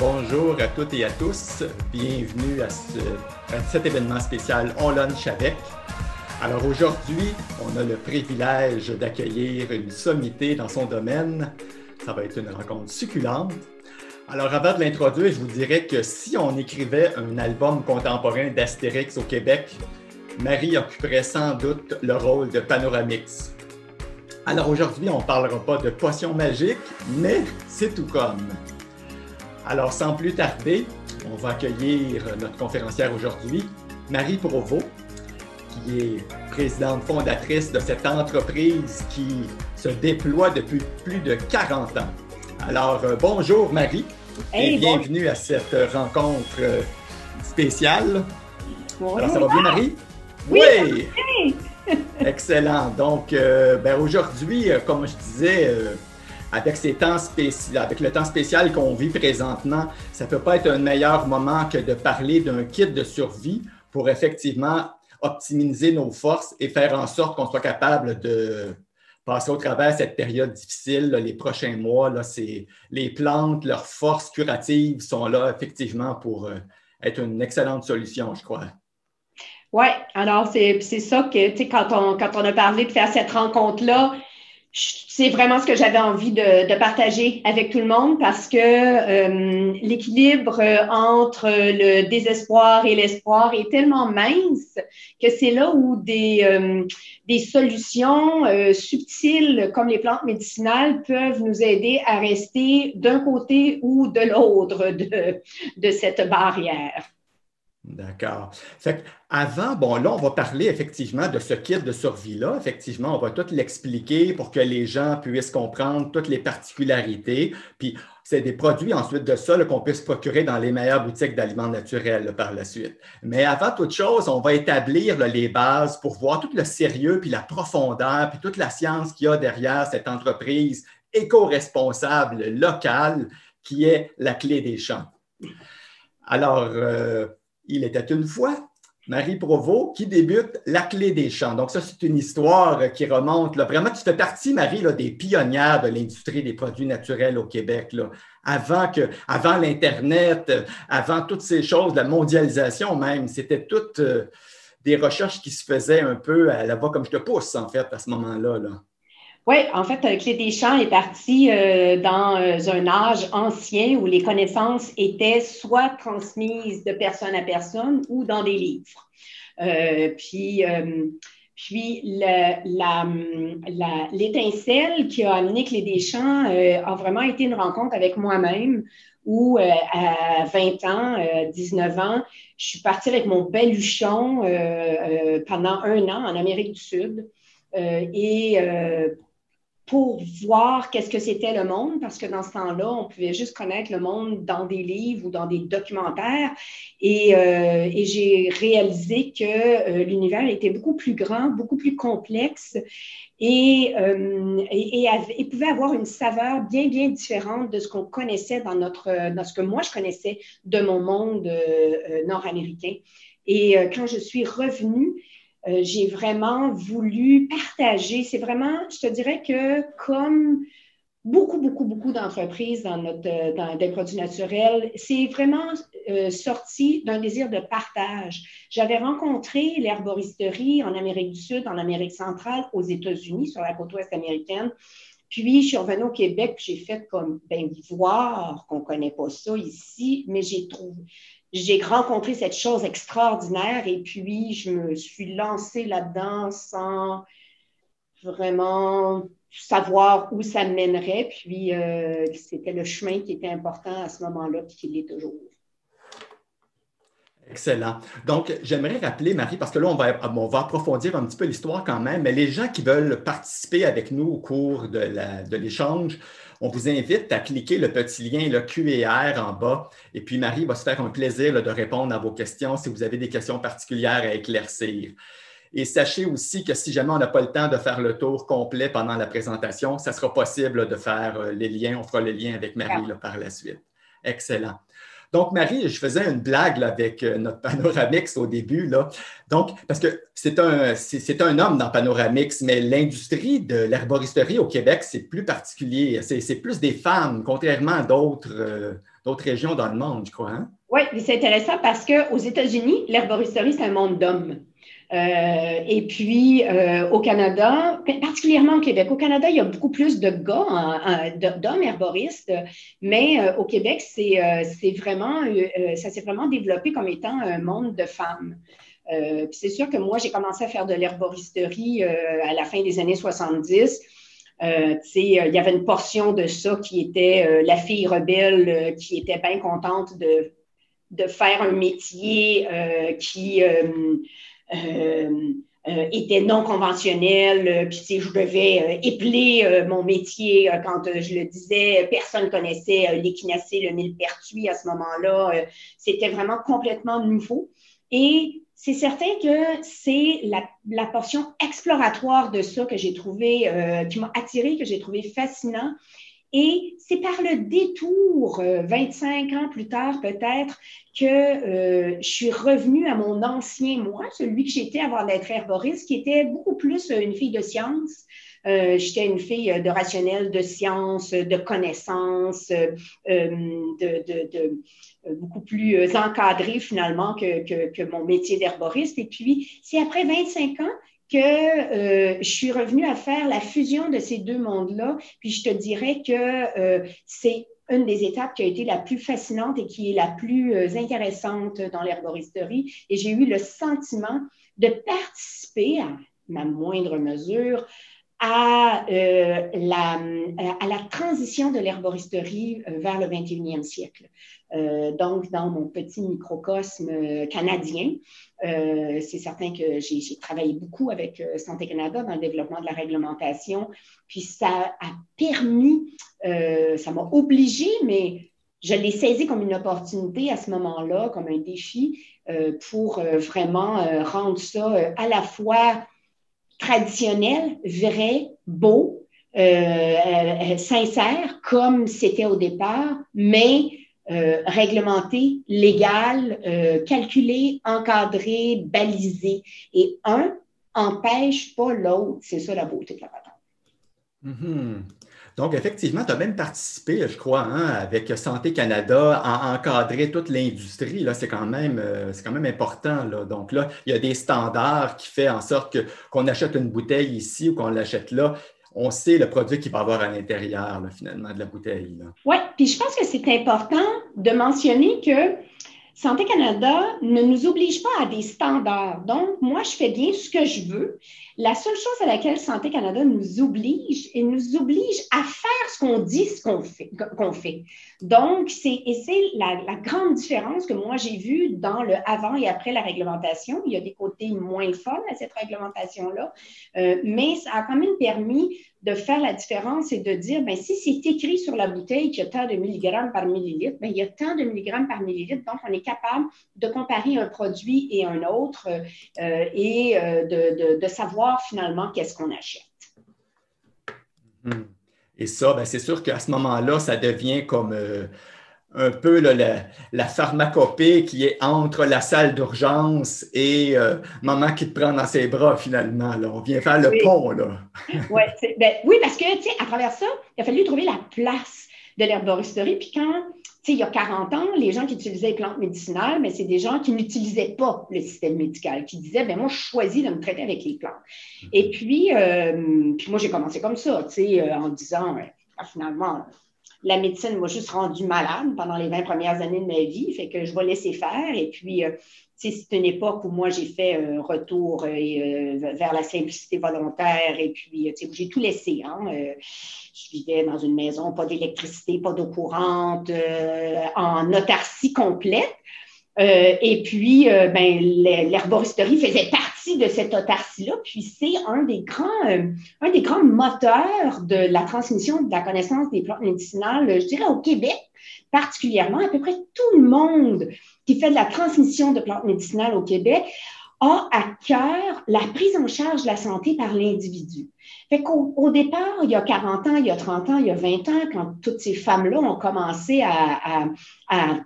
Bonjour à toutes et à tous. Bienvenue à cet événement spécial On Lunch avec. Alors aujourd'hui, on a le privilège d'accueillir une sommité dans son domaine. Ça va être une rencontre succulente. Alors avant de l'introduire, je vous dirais que si on écrivait un album contemporain d'Astérix au Québec, Marie occuperait sans doute le rôle de Panoramix. Alors aujourd'hui, on ne parlera pas de potions magiques, mais c'est tout comme. Alors, sans plus tarder, on va accueillir notre conférencière aujourd'hui, Marie Provost, qui est présidente fondatrice de cette entreprise qui se déploie depuis plus de 40 ans. Alors, bonjour Marie et bienvenue à cette rencontre spéciale. Bonjour. Alors, ça va bien Marie? Oui! Excellent. Donc, aujourd'hui, comme je disais, avec le temps spécial qu'on vit présentement, ça ne peut pas être un meilleur moment que de parler d'un kit de survie pour effectivement optimiser nos forces et faire en sorte qu'on soit capable de passer au travers cette période difficile, là, les prochains mois. Là, les plantes, leurs forces curatives sont là effectivement pour être une excellente solution, je crois. Oui, alors c'est ça que, tu sais, quand on a parlé de faire cette rencontre-là, c'est vraiment ce que j'avais envie de partager avec tout le monde parce que l'équilibre entre le désespoir et l'espoir est tellement mince que c'est là où des solutions subtiles comme les plantes médicinales peuvent nous aider à rester d'un côté ou de l'autre de cette barrière. D'accord. Fait avant, bon, là, on va parler effectivement de ce kit de survie-là. Effectivement, on va tout l'expliquer pour que les gens puissent comprendre toutes les particularités. Puis, c'est des produits ensuite de ça qu'on peut se procurer dans les meilleures boutiques d'aliments naturels là, par la suite. Mais avant toute chose, on va établir là, les bases pour voir tout le sérieux, puis la profondeur, puis toute la science qu'il y a derrière cette entreprise éco-responsable locale qui est la Clé des Champs. Alors, il était une fois, Marie Provost, qui débute La Clé des Champs. Donc, ça, c'est une histoire qui remonte. Là. Vraiment, tu fais partie, Marie, là, des pionnières de l'industrie des produits naturels au Québec. Là. Avant l'Internet, avant toutes ces choses, la mondialisation même, c'était toutes des recherches qui se faisaient un peu à la voix comme je te pousse, en fait, à ce moment-là. Là. Oui, en fait, Clé des Champs est parti dans un âge ancien où les connaissances étaient soit transmises de personne à personne ou dans des livres. Puis l'étincelle qui a amené Clé des Champs a vraiment été une rencontre avec moi-même où à 20 ans, 19 ans, je suis partie avec mon baluchon pendant 1 an en Amérique du Sud. Pour voir qu'est-ce que c'était le monde, parce que dans ce temps-là, on pouvait juste connaître le monde dans des livres ou dans des documentaires. Et j'ai réalisé que l'univers était beaucoup plus grand, beaucoup plus complexe et pouvait avoir une saveur bien, bien différente de ce qu'on connaissait dans ce que moi, je connaissais de mon monde nord-américain. Et quand je suis revenue, j'ai vraiment voulu partager. C'est vraiment, je te dirais que comme beaucoup d'entreprises dans des produits naturels, c'est vraiment sorti d'un désir de partage. J'avais rencontré l'herboristerie en Amérique du Sud, en Amérique centrale, aux États-Unis, sur la côte ouest américaine. Puis, je suis revenue au Québec, puis j'ai fait comme, voir qu'on ne connaît pas ça ici, mais j'ai rencontré cette chose extraordinaire et puis je me suis lancée là-dedans sans vraiment savoir où ça mènerait. Puis, c'était le chemin qui était important à ce moment-là, puis qui l'est toujours. Excellent. Donc, j'aimerais rappeler, Marie, parce que là, on va approfondir un petit peu l'histoire quand même, mais les gens qui veulent participer avec nous au cours de l'échange, on vous invite à cliquer le petit lien, le Q&R en bas, et puis Marie va se faire un plaisir là, de répondre à vos questions si vous avez des questions particulières à éclaircir. Et sachez aussi que si jamais on n'a pas le temps de faire le tour complet pendant la présentation, ça sera possible là, de faire les liens, on fera les liens avec Marie là, par la suite. Excellent. Donc, Marie, je faisais une blague là, avec notre Panoramix au début. Là. Donc, parce que c'est un homme dans Panoramix, mais l'industrie de l'herboristerie au Québec, c'est plus particulier. C'est plus des femmes, contrairement à d'autres régions dans le monde, je crois. Hein? Oui, c'est intéressant parce qu'aux États-Unis, l'herboristerie, c'est un monde d'hommes. Et puis, au Canada, particulièrement au Québec, au Canada, il y a beaucoup plus de gars, d'hommes herboristes, mais au Québec, ça s'est vraiment développé comme étant un monde de femmes. Puis c'est sûr que moi, j'ai commencé à faire de l'herboristerie à la fin des années 70. Il y avait une portion de ça qui était la fille rebelle qui était bien contente de faire un métier qui était non conventionnel. Puis je devais épeler mon métier quand je le disais. Personne ne connaissait l'échinacée, le millepertuis à ce moment-là. C'était vraiment complètement nouveau. Et c'est certain que c'est la portion exploratoire de ça que j'ai trouvé, qui m'a attirée, que j'ai trouvé fascinant. Et c'est par le détour, 25 ans plus tard peut-être, que je suis revenue à mon ancien moi, celui que j'étais avant d'être herboriste, qui était beaucoup plus une fille de science. J'étais une fille de rationnel, de science, de connaissances, beaucoup plus encadrée finalement que mon métier d'herboriste. Et puis, c'est après 25 ans que je suis revenue à faire la fusion de ces deux mondes-là. Puis je te dirais que c'est une des étapes qui a été la plus fascinante et qui est la plus intéressante dans l'herboristerie. Et j'ai eu le sentiment de participer, à ma moindre mesure, à la transition de l'herboristerie vers le 21e siècle. Donc, dans mon petit microcosme canadien, c'est certain que j'ai travaillé beaucoup avec Santé Canada dans le développement de la réglementation, puis ça a permis, ça m'a obligée, mais je l'ai saisi comme une opportunité à ce moment-là, comme un défi pour vraiment rendre ça à la fois traditionnel, vrai, beau, sincère, comme c'était au départ, mais réglementé, légal, calculé, encadré, balisé. Et un empêche pas l'autre. C'est ça la beauté de la patente. Mm-hmm. Donc, effectivement, tu as même participé, je crois, hein, avec Santé Canada, à encadrer toute l'industrie. Là, c'est quand même important. Là. Donc là, il y a des standards qui font en sorte qu'on achète une bouteille ici ou qu'on l'achète là. On sait le produit qu'il va y avoir à l'intérieur, là, finalement, de la bouteille. Oui, puis je pense que c'est important de mentionner que Santé Canada ne nous oblige pas à des standards. Donc, moi, je fais bien ce que je veux. La seule chose à laquelle Santé Canada nous oblige, à faire ce qu'on dit, qu'on fait. Donc, c'est la grande différence que moi, j'ai vue dans le avant et après la réglementation. Il y a des côtés moins fun à cette réglementation-là, mais ça a quand même permis de faire la différence et de dire, bien, si c'est écrit sur la bouteille qu'il y a tant de milligrammes par millilitre, bien, il y a tant de milligrammes par millilitre, donc on est capable de comparer un produit et un autre et de savoir finalement qu'est-ce qu'on achète. Et ça, bien, c'est sûr qu'à ce moment-là, ça devient comme un peu là, la pharmacopée qui est entre la salle d'urgence et maman qui te prend dans ses bras finalement. Là. On vient faire le pont. Là. Oui, parce que à travers ça, il a fallu trouver la place de l'herboristerie. Puis quand, il y a 40 ans, les gens qui utilisaient les plantes médicinales, mais c'est des gens qui n'utilisaient pas le système médical, qui disaient, moi, je choisis de me traiter avec les plantes. Et puis moi, j'ai commencé comme ça, en disant, finalement, la médecine m'a juste rendu malade pendant les 20 premières années de ma vie, fait que je vais laisser faire. Et puis, c'est une époque où moi, j'ai fait un retour vers la simplicité volontaire et puis, où j'ai tout laissé. Hein, je vivais dans une maison, pas d'électricité, pas d'eau courante, en autarcie complète. Et puis, l'herboristerie faisait partie de cette autarcie-là. Puis, c'est un des grands moteurs de la transmission de la connaissance des plantes médicinales, je dirais au Québec particulièrement. À peu près tout le monde qui fait de la transmission de plantes médicinales au Québec a à cœur la prise en charge de la santé par l'individu. Fait qu'au départ, il y a 40 ans, il y a 30 ans, il y a 20 ans, quand toutes ces femmes-là ont commencé à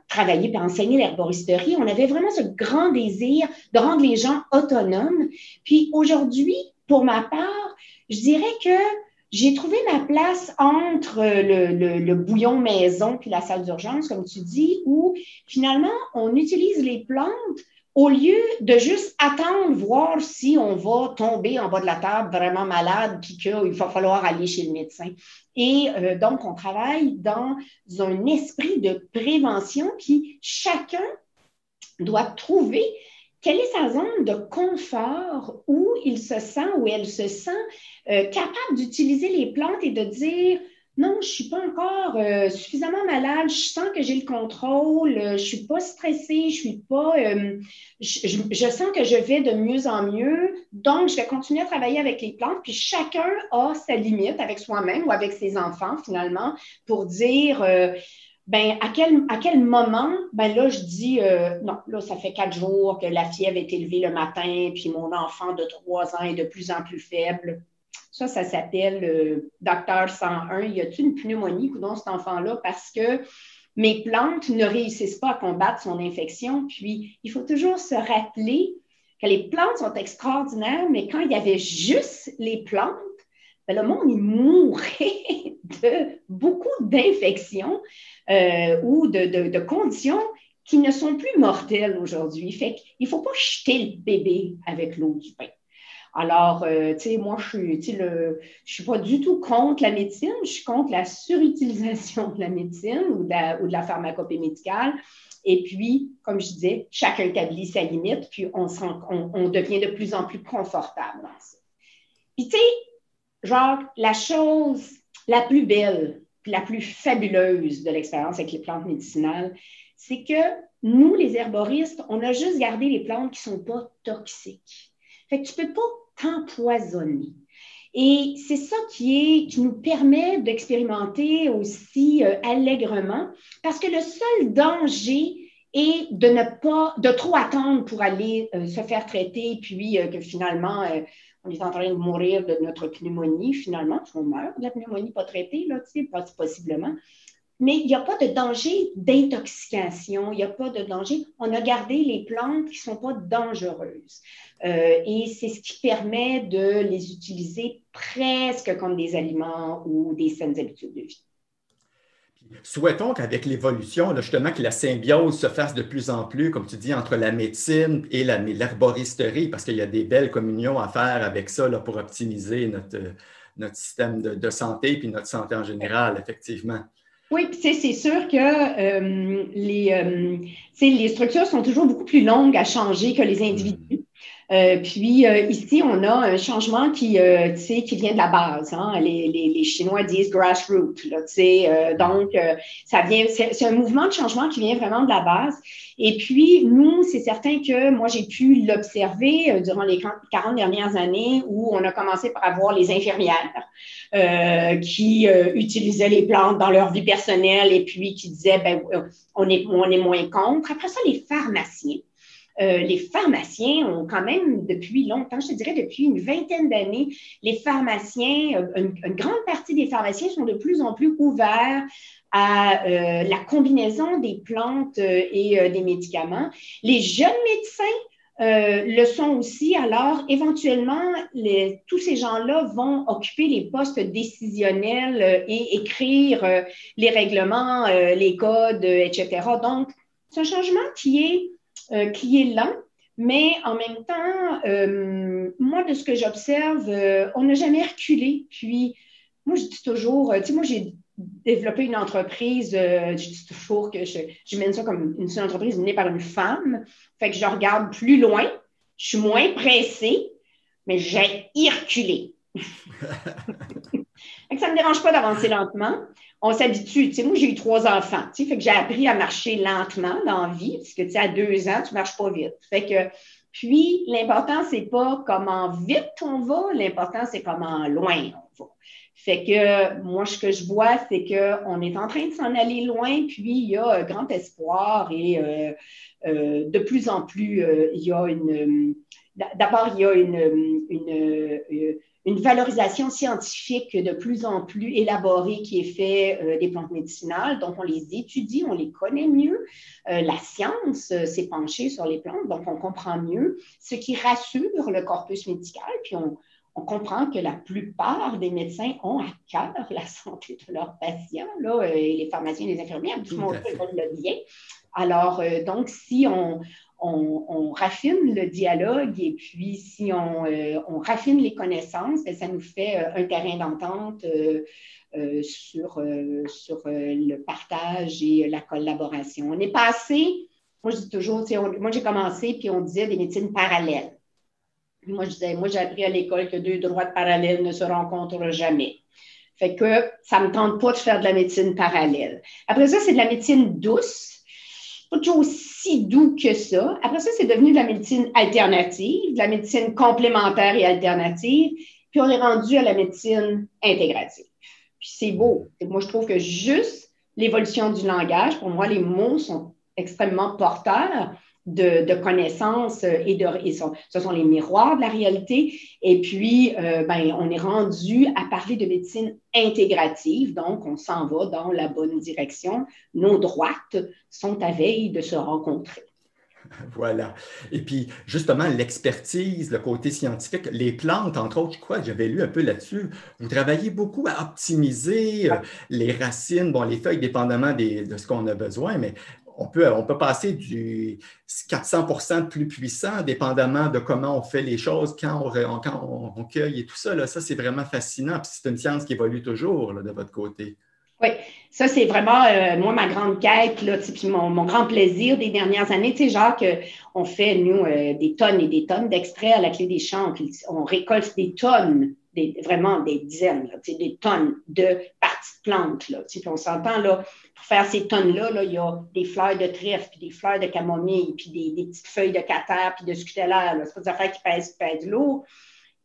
travailler et à enseigner l'herboristerie, on avait vraiment ce grand désir de rendre les gens autonomes. Puis aujourd'hui, pour ma part, je dirais que j'ai trouvé ma place entre le bouillon maison puis la salle d'urgence, comme tu dis, où finalement, on utilise les plantes au lieu de juste attendre, voir si on va tomber en bas de la table vraiment malade, puis qu'il va falloir aller chez le médecin. Et donc, on travaille dans un esprit de prévention, puis chacun doit trouver quelle est sa zone de confort où il se sent, où elle se sent capable d'utiliser les plantes et de dire non, je ne suis pas encore suffisamment malade, je sens que j'ai le contrôle, je ne suis pas stressée, je sens que je vais de mieux en mieux, donc je vais continuer à travailler avec les plantes, puis chacun a sa limite avec soi-même ou avec ses enfants finalement pour dire à quel moment, là, je dis, non, là, ça fait 4 jours que la fièvre est élevée le matin, puis mon enfant de 3 ans est de plus en plus faible. Ça s'appelle Docteur 101. Y a-t-il une pneumonie dans cet enfant-là parce que mes plantes ne réussissent pas à combattre son infection? Puis, il faut toujours se rappeler que les plantes sont extraordinaires, mais quand il y avait juste les plantes, le monde, il mourait de beaucoup d'infections ou de conditions qui ne sont plus mortelles aujourd'hui. Fait qu'il ne faut pas jeter le bébé avec l'eau du bain. Alors, moi, je ne suis pas du tout contre la médecine, je suis contre la surutilisation de la médecine ou de la pharmacopée médicale. Et puis, comme je disais, chacun établit sa limite, puis on devient de plus en plus confortable dans ça. Puis, tu sais, genre, la chose la plus belle, puis la plus fabuleuse de l'expérience avec les plantes médicinales, c'est que nous, les herboristes, on a juste gardé les plantes qui ne sont pas toxiques. Fait que tu ne peux pas t'empoisonner. Et c'est ça qui nous permet d'expérimenter aussi allègrement, parce que le seul danger est de trop attendre pour aller se faire traiter, puis que finalement, on est en train de mourir de notre pneumonie, finalement, parce qu'on meurt de la pneumonie pas traitée, là, possiblement. Mais il n'y a pas de danger d'intoxication, il n'y a pas de danger. On a gardé les plantes qui ne sont pas dangereuses. Et c'est ce qui permet de les utiliser presque comme des aliments ou des saines habitudes de vie. Souhaitons qu'avec l'évolution, justement, que la symbiose se fasse de plus en plus, comme tu dis, entre la médecine et l'herboristerie, parce qu'il y a des belles communions à faire avec ça là, pour optimiser notre système de santé puis notre santé en général, effectivement. Oui, puis c'est sûr que les structures sont toujours beaucoup plus longues à changer que les individus. Ici, on a un changement qui vient de la base. Hein? Les Chinois disent grassroots. Donc, c'est un mouvement de changement qui vient vraiment de la base. Et puis, nous, c'est certain que moi, j'ai pu l'observer durant les 40 dernières années où on a commencé par avoir les infirmières qui utilisaient les plantes dans leur vie personnelle et puis qui disaient, on est moins contre. Après ça, les pharmaciens. Les pharmaciens ont quand même depuis longtemps, je te dirais depuis une vingtaine d'années, les pharmaciens, une grande partie des pharmaciens sont de plus en plus ouverts à la combinaison des plantes et des médicaments. Les jeunes médecins le sont aussi. Alors, éventuellement, tous ces gens-là vont occuper les postes décisionnels et écrire les règlements, les codes, etc. Donc, c'est un changement qui est lent, mais en même temps, moi, de ce que j'observe, on n'a jamais reculé. Puis, moi, je dis toujours, moi, j'ai développé une entreprise, je dis toujours que je mène ça comme une entreprise menée par une femme. Fait que je regarde plus loin, je suis moins pressée, mais j'ai reculé. Ça ne me dérange pas d'avancer lentement. On s'habitue. Moi, j'ai eu 3 enfants. Fait que j'ai appris à marcher lentement dans la vie, parce que à 2 ans, tu ne marches pas vite. Puis, l'important, ce n'est pas comment vite on va, l'important, c'est comment loin on va. Fait que moi, ce que je vois, c'est qu'on est en train de s'en aller loin, puis il y a grand espoir et de plus en plus, il y a d'abord, il y a une valorisation scientifique de plus en plus élaborée qui est faite des plantes médicinales. Donc, on les étudie, on les connaît mieux. La science s'est penchée sur les plantes, donc on comprend mieux, ce qui rassure le corpus médical, puis on comprend que la plupart des médecins ont à cœur la santé de leurs patients, là, et les pharmaciens et les infirmières, tout le monde le bien. Alors, donc, si on raffine le dialogue et puis si on raffine les connaissances, ça nous fait un terrain d'entente sur le partage et la collaboration. On est passé, moi je dis toujours, moi j'ai commencé puis on disait des médecines parallèles. Moi, je disais, moi, j'ai appris à l'école que deux droites parallèles ne se rencontrent jamais. Fait que ça ne me tente pas de faire de la médecine parallèle. Après ça, c'est de la médecine douce. Pas toujours aussi doux que ça. Après ça, c'est devenu de la médecine alternative, de la médecine complémentaire et alternative. Puis on est rendu à la médecine intégrative. Puis c'est beau. Moi, je trouve que juste l'évolution du langage, pour moi, les mots sont extrêmement porteurs de connaissances ce sont les miroirs de la réalité. Et puis, on est rendu à parler de médecine intégrative, donc on s'en va dans la bonne direction. Nos droites sont à veille de se rencontrer. Voilà. Et puis, justement, l'expertise, le côté scientifique, les plantes, entre autres, je crois que j'avais lu un peu là-dessus. Vous travaillez beaucoup à optimiser les racines, bon, les feuilles, dépendamment de ce qu'on a besoin, mais on peut passer du 400% de plus puissant, dépendamment de comment on fait les choses, quand on cueille et tout ça. Là, ça, c'est vraiment fascinant. Puis c'est une science qui évolue toujours là, de votre côté. Oui, ça, c'est vraiment, moi, ma grande quête, là, puis mon grand plaisir des dernières années. Tu sais, Jacques, on fait, nous, des tonnes et des tonnes d'extraits à la Clé des Champs. On récolte des tonnes, vraiment des dizaines, là, tu sais, des tonnes de parties de plantes. Là, tu sais, puis on s'entend, là, pour faire ces tonnes-là, là, il y a des fleurs de trèfle, puis des fleurs de camomille, puis des petites feuilles de catère, puis de scutellaire. C'est pas des affaires qui pèsent lourd.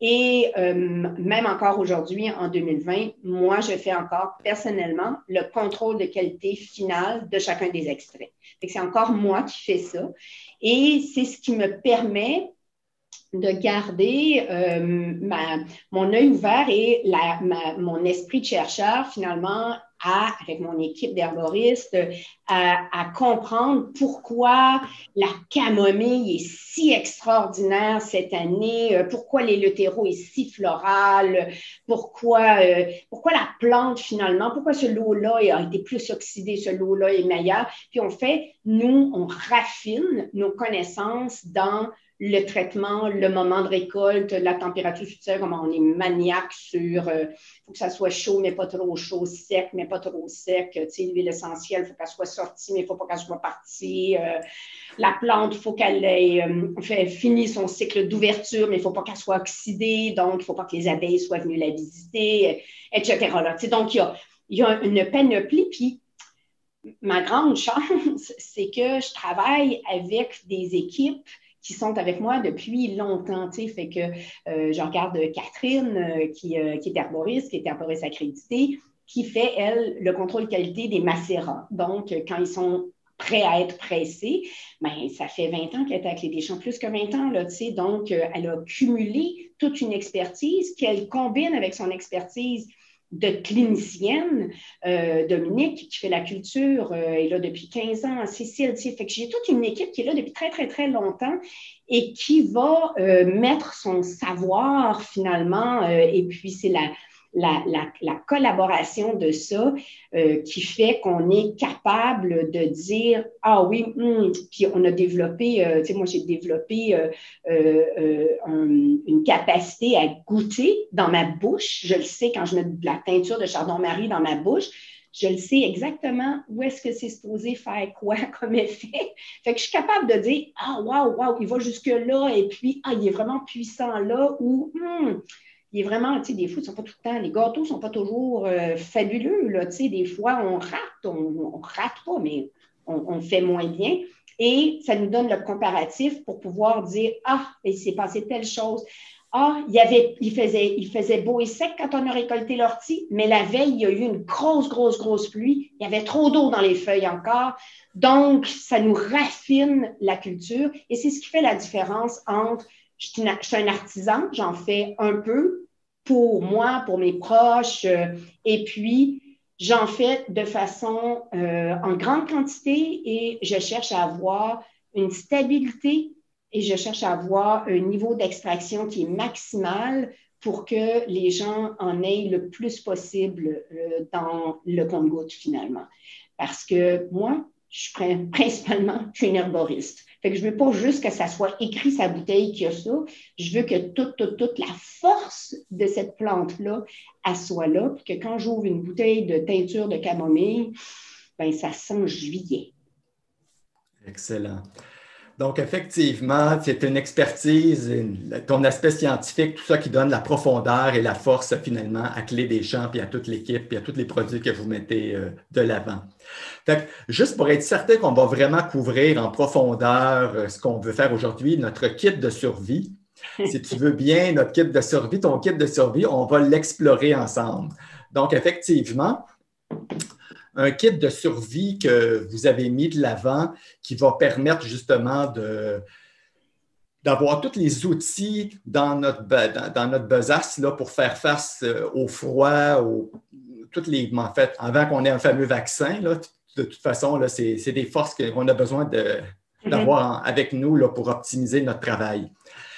Et même encore aujourd'hui, en 2020, moi, je fais encore personnellement le contrôle de qualité finale de chacun des extraits. C'est encore moi qui fais ça. Et c'est ce qui me permet de garder mon œil ouvert et mon esprit de chercheur, finalement, avec mon équipe d'herboristes, à comprendre pourquoi la camomille est si extraordinaire cette année, pourquoi l'éleutéro est si floral, pourquoi la plante, finalement, pourquoi ce lot-là a été plus oxydé, ce lot-là est meilleur. Puis on raffine nos connaissances dans le traitement, le moment de récolte, la température sous-terre, comment on est maniaque sur, il faut que ça soit chaud, mais pas trop chaud, sec, mais pas trop sec. Tu sais, l'huile essentielle, il faut qu'elle soit sortie, mais il ne faut pas qu'elle soit partie. La plante, il faut qu'elle ait fini son cycle d'ouverture, mais il ne faut pas qu'elle soit oxydée, donc il ne faut pas que les abeilles soient venues la visiter, etc. Là. Tu sais, donc, il y a une panoplie, puis ma grande chance, c'est que je travaille avec des équipes qui sont avec moi depuis longtemps. Tu sais, fait que je regarde Catherine, qui est herboriste accréditée, qui fait, elle, le contrôle qualité des macérats. Donc, quand ils sont prêts à être pressés, bien, ça fait 20 ans qu'elle est à Clé des Champs, plus que 20 ans, là, tu sais. Donc, elle a cumulé toute une expertise qu'elle combine avec son expertise de clinicienne, Dominique, qui fait la culture, est là depuis 15 ans, Cécile, fait que j'ai toute une équipe qui est là depuis très, très, très longtemps et qui va mettre son savoir finalement, et puis c'est la collaboration de ça qui fait qu'on est capable de dire « Ah oui, puis on a développé, tu sais, moi j'ai développé une capacité à goûter dans ma bouche. Je le sais quand je mets de la teinture de chardon-marie dans ma bouche, je le sais exactement où est-ce que c'est supposé faire quoi comme effet. Fait que je suis capable de dire « Ah, wow, il va jusque-là et puis, ah, il est vraiment puissant là » ou il est vraiment, tu sais, des fois, ils sont pas tout le temps, les gâteaux ne sont pas toujours fabuleux, là, tu sais, des fois, on rate pas, mais on fait moins bien. Et ça nous donne le comparatif pour pouvoir dire, ah, il s'est passé telle chose. Ah, il faisait beau et sec quand on a récolté l'ortie, mais la veille, il y a eu une grosse pluie. Il y avait trop d'eau dans les feuilles encore. Donc, ça nous raffine la culture et c'est ce qui fait la différence entre je suis un artisan, j'en fais un peu pour moi, pour mes proches, et puis j'en fais de façon en grande quantité et je cherche à avoir une stabilité et je cherche à avoir un niveau d'extraction qui est maximal pour que les gens en aient le plus possible dans le compte-gouttes finalement. Parce que moi, je suis principalement une herboriste. Fait que je veux pas juste que ça soit écrit sa bouteille qu'il y a ça. Je veux que toute la force de cette plante-là, elle soit là, puis que quand j'ouvre une bouteille de teinture de camomille, ben ça sent juillet. Excellent. Donc, effectivement, c'est une expertise, ton aspect scientifique, tout ça qui donne la profondeur et la force finalement à Clé des Champs, puis à toute l'équipe, puis à tous les produits que vous mettez de l'avant. Fait que, juste pour être certain qu'on va vraiment couvrir en profondeur ce qu'on veut faire aujourd'hui, notre kit de survie. Si tu veux bien, notre kit de survie, ton kit de survie, on va l'explorer ensemble. Donc, effectivement, un kit de survie que vous avez mis de l'avant qui va permettre justement d'avoir tous les outils dans notre besace là, pour faire face au froid, en fait, avant qu'on ait un fameux vaccin. Là, de toute façon, là, c'est des forces qu'on a besoin d'avoir avec nous là, pour optimiser notre travail.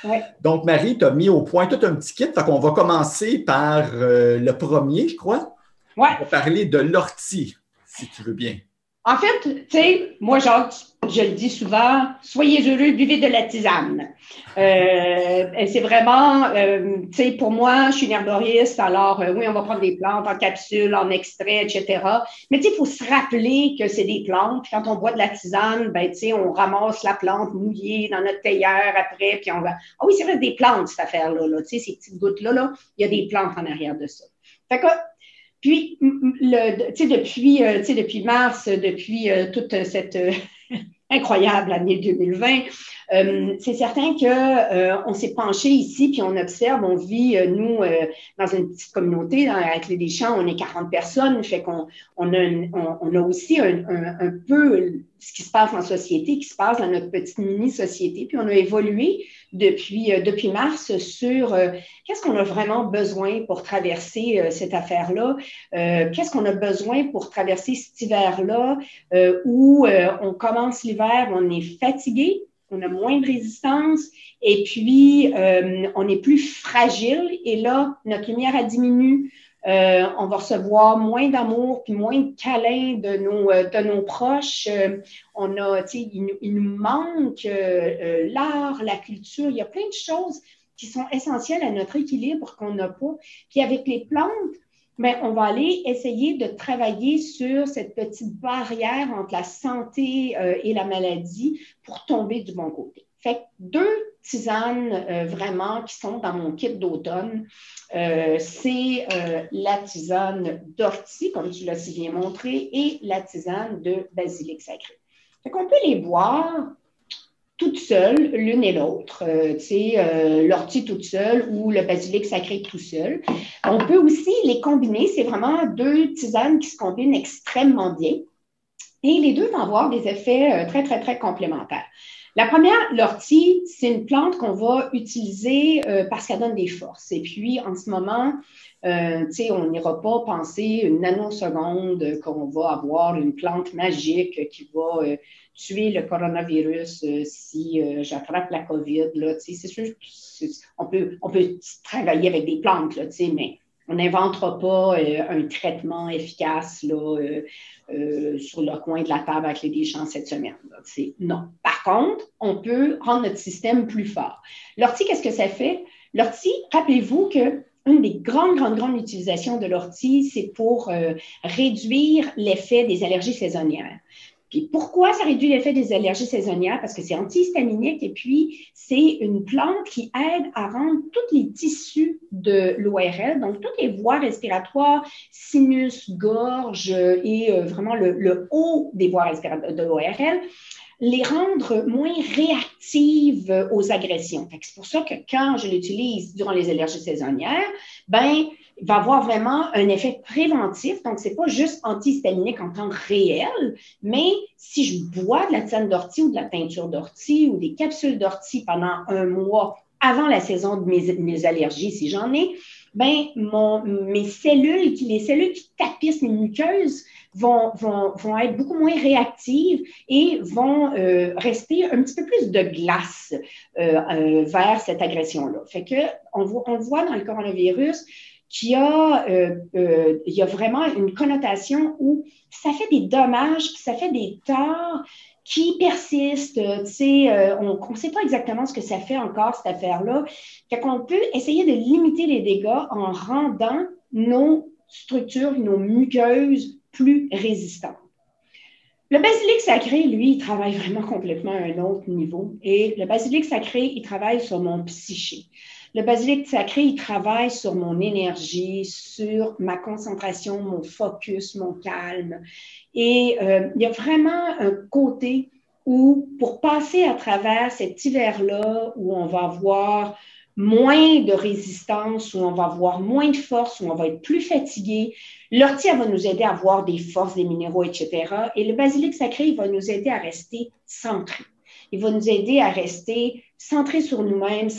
Ouais. Donc, Marie, tu as mis au point tout un petit kit. Fait qu'on va commencer par le premier, je crois. Ouais. On va parler de l'ortie, si tu veux bien. En fait, tu sais, moi, je le dis souvent, soyez heureux, buvez de la tisane. C'est vraiment, tu sais, pour moi, je suis une herboriste, alors oui, on va prendre des plantes en capsule, en extrait, etc. Mais tu sais, il faut se rappeler que c'est des plantes. Puis quand on boit de la tisane, ben tu sais, on ramasse la plante mouillée dans notre théière après, puis on va. Ah oui, c'est vrai, des plantes, cette affaire-là. Là. Tu sais, ces petites gouttes-là, là, il y a des plantes en arrière de ça. Fait que puis, depuis mars, depuis toute cette incroyable année 2020, c'est certain qu'on s'est penché ici, puis on observe, on vit, nous, dans une petite communauté, avec les Deschamps, on est 40 personnes, fait qu'on a aussi un peu ce qui se passe en société, qui se passe dans notre petite mini-société, puis on a évolué depuis mars sur qu'est-ce qu'on a vraiment besoin pour traverser cette affaire-là, qu'est-ce qu'on a besoin pour traverser cet hiver-là, où on commence l'hiver, on est fatigué, on a moins de résistance et puis on est plus fragile et là, notre lumière elle diminue. On va recevoir moins d'amour puis moins de câlins de nos proches. Il nous manque l'art, la culture. Il y a plein de choses qui sont essentielles à notre équilibre qu'on n'a pas. Puis avec les plantes, mais on va aller essayer de travailler sur cette petite barrière entre la santé et la maladie pour tomber du bon côté. Fait que 2 tisanes vraiment qui sont dans mon kit d'automne, c'est la tisane d'ortie, comme tu l'as si bien montré, et la tisane de basilic sacré. Fait qu'on peut les boire toutes seules, l'une et l'autre, l'ortie toute seule ou le basilic sacré tout seul. On peut aussi les combiner, c'est vraiment 2 tisanes qui se combinent extrêmement bien et les deux vont avoir des effets très, très, très complémentaires. La première, l'ortie, c'est une plante qu'on va utiliser parce qu'elle donne des forces. Et puis, en ce moment, on n'ira pas penser une nanoseconde qu'on va avoir une plante magique qui va tuer le coronavirus si j'attrape la COVID. C'est sûr, on peut travailler avec des plantes, là, mais on n'inventera pas un traitement efficace là, sur le coin de la table avec les Deschamps cette semaine. Là. Non. Par contre, on peut rendre notre système plus fort. L'ortie, qu'est-ce que ça fait? L'ortie, rappelez-vous que une des grandes utilisations de l'ortie, c'est pour réduire l'effet des allergies saisonnières. Puis pourquoi ça réduit l'effet des allergies saisonnières? Parce que c'est antihistaminique et puis c'est une plante qui aide à rendre tous les tissus de l'ORL, donc toutes les voies respiratoires, sinus, gorge et vraiment le haut des voies respiratoires de l'ORL, les rendre moins réactives aux agressions. C'est pour ça que quand je l'utilise durant les allergies saisonnières, ben, il va avoir vraiment un effet préventif. Donc, ce n'est pas juste antihistaminique en temps réel, mais si je bois de la tisane d'ortie ou de la teinture d'ortie ou des capsules d'ortie pendant un mois avant la saison de mes allergies, si j'en ai, ben, les cellules qui tapissent mes muqueuses vont être beaucoup moins réactives et vont rester un petit peu plus de glace vers cette agression-là. Fait que on voit dans le coronavirus qu'il y a vraiment une connotation où ça fait des dommages, ça fait des torts qui persistent. On ne sait pas exactement ce que ça fait encore, cette affaire-là. Fait qu'on peut essayer de limiter les dégâts en rendant nos structures, nos muqueuses plus résistantes. Le basilic sacré, lui, il travaille vraiment complètement à un autre niveau. Et le basilic sacré, il travaille sur mon psyché. Le basilic sacré, il travaille sur mon énergie, sur ma concentration, mon focus, mon calme. Et il y a vraiment un côté où, pour passer à travers cet hiver-là, où on va avoir moins de résistance, où on va avoir moins de force, où on va être plus fatigué, l'ortie va nous aider à avoir des forces, des minéraux, etc. Et le basilic sacré, il va nous aider à rester centré. Il va nous aider à rester centrés sur nous-mêmes,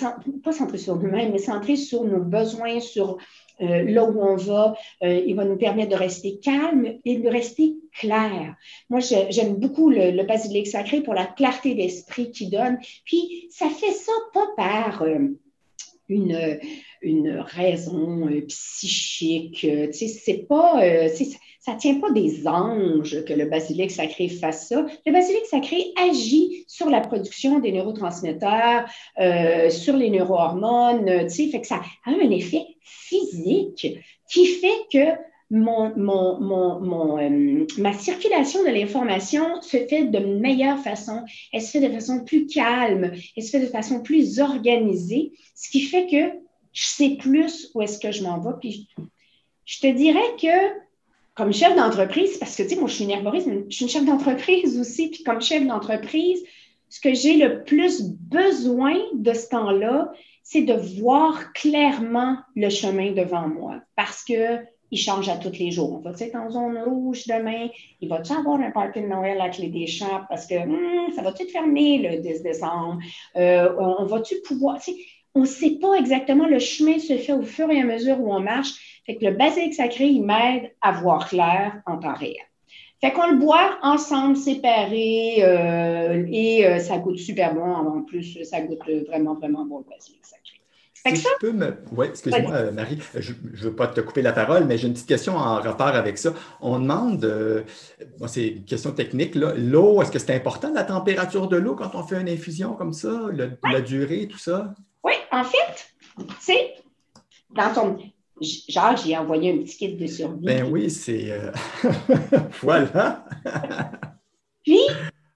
pas centrés sur nous-mêmes, mais centrés sur nos besoins, sur là où on va. Il va nous permettre de rester calme et de rester clair. Moi, j'aime beaucoup le basilic sacré pour la clarté d'esprit qu'il donne. Puis, ça fait ça pas par une raison psychique. C'est pas... ça ne tient pas des anges que le basilic sacré fasse ça. Le basilic sacré agit sur la production des neurotransmetteurs, sur les neurohormones, fait que ça a un effet physique qui fait que ma circulation de l'information se fait de meilleure façon, elle se fait de façon plus calme, elle se fait de façon plus organisée, ce qui fait que je sais plus où est-ce que je m'en vais. Puis je te dirais que comme chef d'entreprise, parce que, tu sais, moi, je suis une herboriste, mais je suis une chef d'entreprise aussi, puis comme chef d'entreprise, ce que j'ai le plus besoin de ce temps-là, c'est de voir clairement le chemin devant moi, parce qu'il change à tous les jours. On va être en zone rouge demain, il va-tu avoir un party de Noël à Clé des Champs, parce que ça va-tu être fermé le 10 décembre? On va-tu pouvoir... On ne sait pas exactement, le chemin se fait au fur et à mesure où on marche. Fait que le basilic sacré, il m'aide à voir clair en temps réel. Fait qu'on le boit ensemble, séparés, et ça goûte super bon. En plus, ça goûte vraiment, vraiment bon, le basilic sacré. Si je peux me... Oui, excuse-moi, Marie, je ne veux pas te couper la parole, mais j'ai une petite question en rapport avec ça. On demande, c'est une question technique, l'eau, est-ce que c'est important la température de l'eau quand on fait une infusion comme ça, la durée, tout ça? Oui, en fait, c'est dans ton... Genre, j'ai envoyé un petit kit de survie. Ben oui, c'est... voilà! Puis,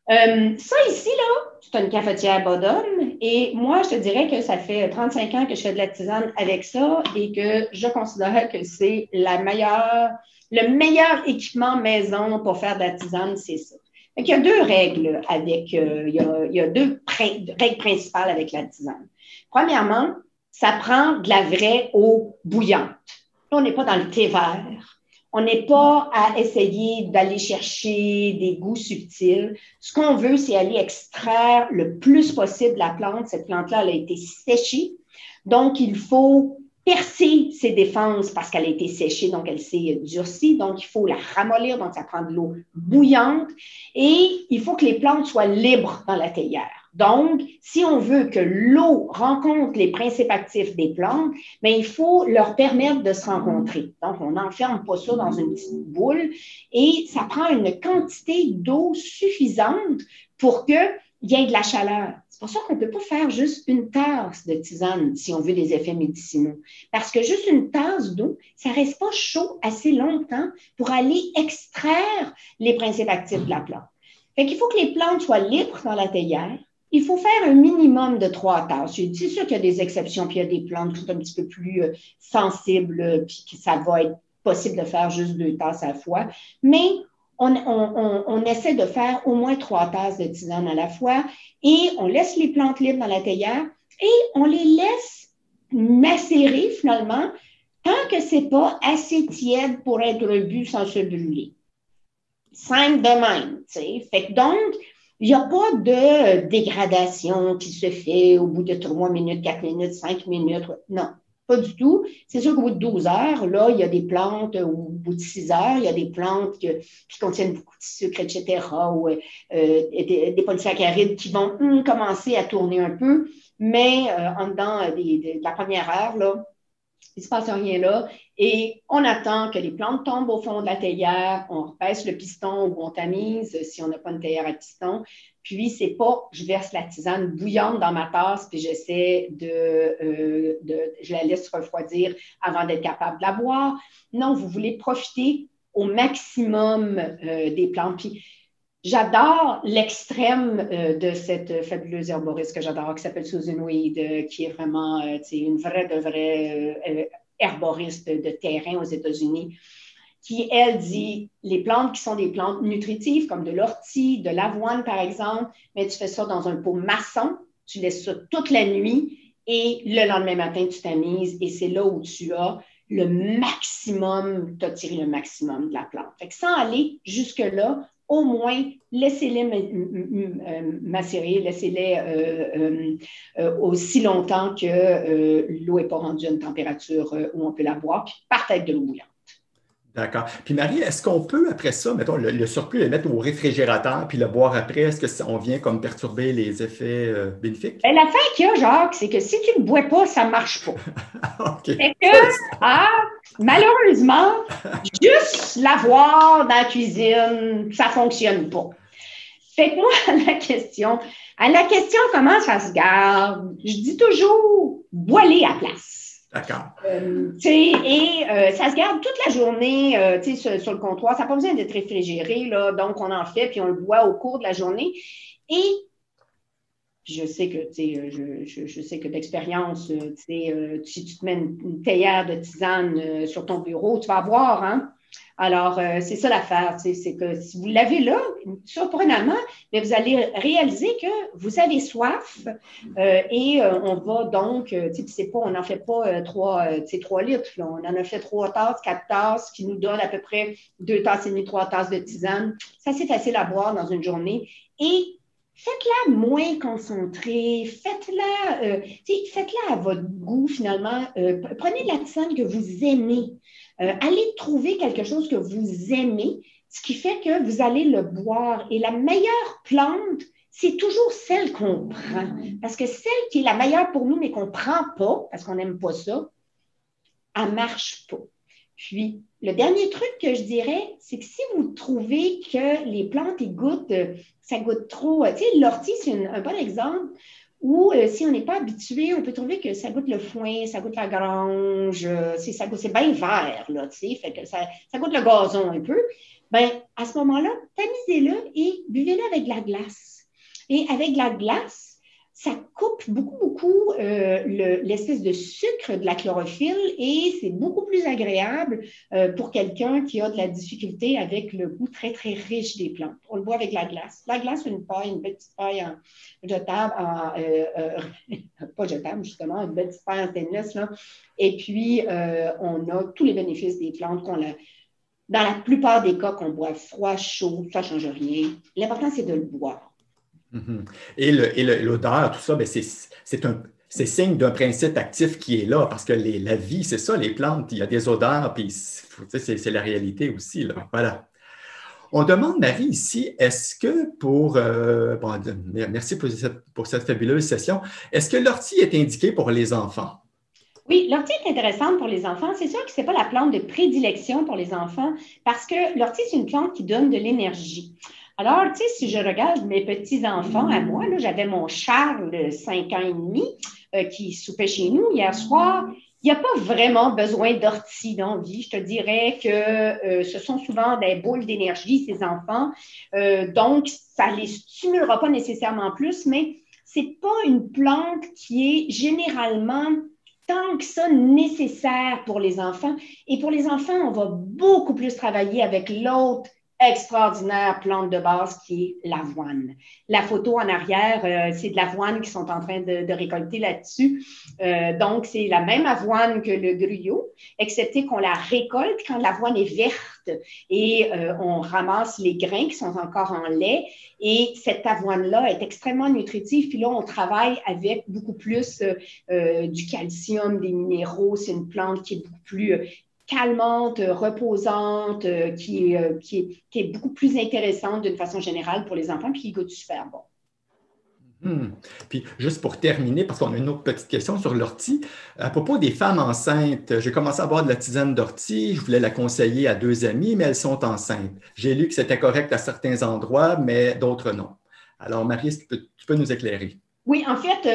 ça ici, là, c'est une cafetière Bodum et moi, je te dirais que ça fait 35 ans que je fais de la tisane avec ça et que je considère que c'est le meilleur équipement maison pour faire de la tisane, c'est ça. Donc, il y a deux règles avec... il y a deux règles principales avec la tisane. Premièrement, ça prend de la vraie eau bouillante. Là, on n'est pas dans le thé vert. On n'est pas à essayer d'aller chercher des goûts subtils. Ce qu'on veut, c'est aller extraire le plus possible la plante. Cette plante-là, elle a été séchée. Donc, il faut percer ses défenses parce qu'elle a été séchée, donc elle s'est durcie. Donc, il faut la ramollir. Donc, ça prend de l'eau bouillante. Et il faut que les plantes soient libres dans la théière. Donc, si on veut que l'eau rencontre les principes actifs des plantes, bien, il faut leur permettre de se rencontrer. Donc, on n'enferme pas ça dans une petite boule et ça prend une quantité d'eau suffisante pour qu'il y ait de la chaleur. C'est pour ça qu'on ne peut pas faire juste une tasse de tisane si on veut des effets médicinaux. Parce que juste une tasse d'eau, ça ne reste pas chaud assez longtemps pour aller extraire les principes actifs de la plante. Fait qu'il faut que les plantes soient libres dans la théière. Il faut faire un minimum de 3 tasses. C'est sûr qu'il y a des exceptions, puis il y a des plantes qui sont un petit peu plus sensibles, puis que ça va être possible de faire juste 2 tasses à la fois. Mais on essaie de faire au moins 3 tasses de tisane à la fois et on laisse les plantes libres dans la théière et on les laisse macérer finalement tant que ce n'est pas assez tiède pour être bu sans se brûler. Simple de même, tu sais. Fait que donc, il n'y a pas de dégradation qui se fait au bout de 3 minutes, 4 minutes, 5 minutes. Non, pas du tout. C'est sûr qu'au bout de 12 heures, là, il y a des plantes, ou au bout de 6 heures, il y a des plantes qui contiennent beaucoup de sucre, etc., ou des polysaccharides qui vont commencer à tourner un peu. Mais en dedans de la première heure, là, il ne se passe rien là. Et on attend que les plantes tombent au fond de la théière, on repaisse le piston ou on tamise si on n'a pas une théière à piston. Puis, c'est pas, je verse la tisane bouillante dans ma tasse, puis j'essaie je la laisse refroidir avant d'être capable de la boire. Non, vous voulez profiter au maximum des plantes. Puis, j'adore l'extrême de cette fabuleuse herboriste que j'adore, qui s'appelle Susan Weed, qui est vraiment une vraie herboriste de terrain aux États-Unis, qui, elle, dit les plantes qui sont des plantes nutritives, comme de l'ortie, de l'avoine, par exemple, mais tu fais ça dans un pot maçon, tu laisses ça toute la nuit et le lendemain matin, tu tamises et c'est là où tu as le maximum, tu as tiré le maximum de la plante. Fait que sans aller jusque-là, au moins, laissez-les macérer, laissez-les aussi longtemps que l'eau n'est pas rendue à une température où on peut la boire, puis partez avec de l'eau bouillante. D'accord. Puis Marie, est-ce qu'on peut, après ça, mettons, le surplus, le mettre au réfrigérateur puis le boire après? Est-ce qu'on vient comme perturber les effets bénéfiques? Ben, l'affaire qu'il y a, Jacques, c'est que si tu ne le bois pas, ça ne marche pas. OK. Fait que, malheureusement, juste l'avoir dans la cuisine, ça ne fonctionne pas. Fait que moi, à la question comment ça se garde, je dis toujours, bois-les à place. D'accord. Ça se garde toute la journée sur le comptoir. Ça n'a pas besoin d'être réfrigéré, là, donc on en fait, puis on le boit au cours de la journée. Et je sais que, je sais que d'expérience, si tu te mets une théière de tisane sur ton bureau, tu vas boire, hein? Alors, c'est ça l'affaire, c'est que si vous l'avez là, surprenamment, mais vous allez réaliser que vous avez soif et on va donc, on n'en fait pas 3 litres, là, on en a fait 3 tasses, 4 tasses, qui nous donnent à peu près 2 tasses et demie, 3 tasses de tisane. C'est assez facile à boire dans une journée et faites-la moins concentrée, faites-la à votre goût finalement. Prenez de la tisane que vous aimez. Allez trouver quelque chose que vous aimez, ce qui fait que vous allez le boire. Et la meilleure plante, c'est toujours celle qu'on prend. Parce que celle qui est la meilleure pour nous, mais qu'on ne prend pas, parce qu'on n'aime pas ça, elle ne marche pas. Puis, le dernier truc que je dirais, c'est que si vous trouvez que les plantes, ça goûte trop, l'ortie, c'est un bon exemple, ou si on n'est pas habitué, on peut trouver que ça goûte le foin, ça goûte la grange, c'est bien vert, là, fait que ça goûte le gazon un peu. Bien, à ce moment-là, tamisez-le et buvez-le avec de la glace. Et avec de la glace, ça coupe beaucoup l'espèce de sucre de la chlorophylle et c'est beaucoup plus agréable pour quelqu'un qui a de la difficulté avec le goût très, très riche des plantes. On le boit avec la glace. La glace, une petite paille jetable, pas jetable justement, une petite paille en stainless, là. Et puis, on a tous les bénéfices des plantes dans la plupart des cas qu'on boit froid, chaud, ça ne change rien. L'important, c'est de le boire. Mm-hmm. Et l'odeur, tout ça, ben c'est signe d'un principe actif qui est là, parce que la vie, c'est ça, les plantes, il y a des odeurs, puis c'est la réalité aussi, là. Voilà. On demande, Marie, ici, est-ce que merci pour cette fabuleuse session, est-ce que l'ortie est indiquée pour les enfants? Oui, l'ortie est intéressante pour les enfants. C'est sûr que ce n'est pas la plante de prédilection pour les enfants parce que l'ortie, c'est une plante qui donne de l'énergie. Alors, si je regarde mes petits-enfants à moi, là, j'avais mon Charles, 5 ans et demi, qui soupait chez nous hier soir. Il n'y a pas vraiment besoin d'ortie dans la vie. Je te dirais que ce sont souvent des boules d'énergie, ces enfants. Donc, ça ne les stimulera pas nécessairement plus, mais ce n'est pas une plante qui est généralement tant que ça nécessaire pour les enfants. Et pour les enfants, on va beaucoup plus travailler avec l'autre extraordinaire plante de base qui est l'avoine. La photo en arrière, c'est de l'avoine qu'ils sont en train de récolter là-dessus. Donc, c'est la même avoine que le gruyot, excepté qu'on la récolte quand l'avoine est verte et on ramasse les grains qui sont encore en lait. Et cette avoine-là est extrêmement nutritive. Puis là, on travaille avec beaucoup plus du calcium, des minéraux. C'est une plante qui est beaucoup plus calmante, reposante, qui est beaucoup plus intéressante d'une façon générale pour les enfants, puis qui goûte super bon. Puis juste pour terminer, parce qu'on a une autre petite question sur l'ortie, à propos des femmes enceintes, j'ai commencé à boire de la tisane d'ortie, je voulais la conseiller à 2 amies, mais elles sont enceintes. J'ai lu que c'était correct à certains endroits, mais d'autres non. Alors, Marie, est-ce que tu peux nous éclairer? Oui, en fait,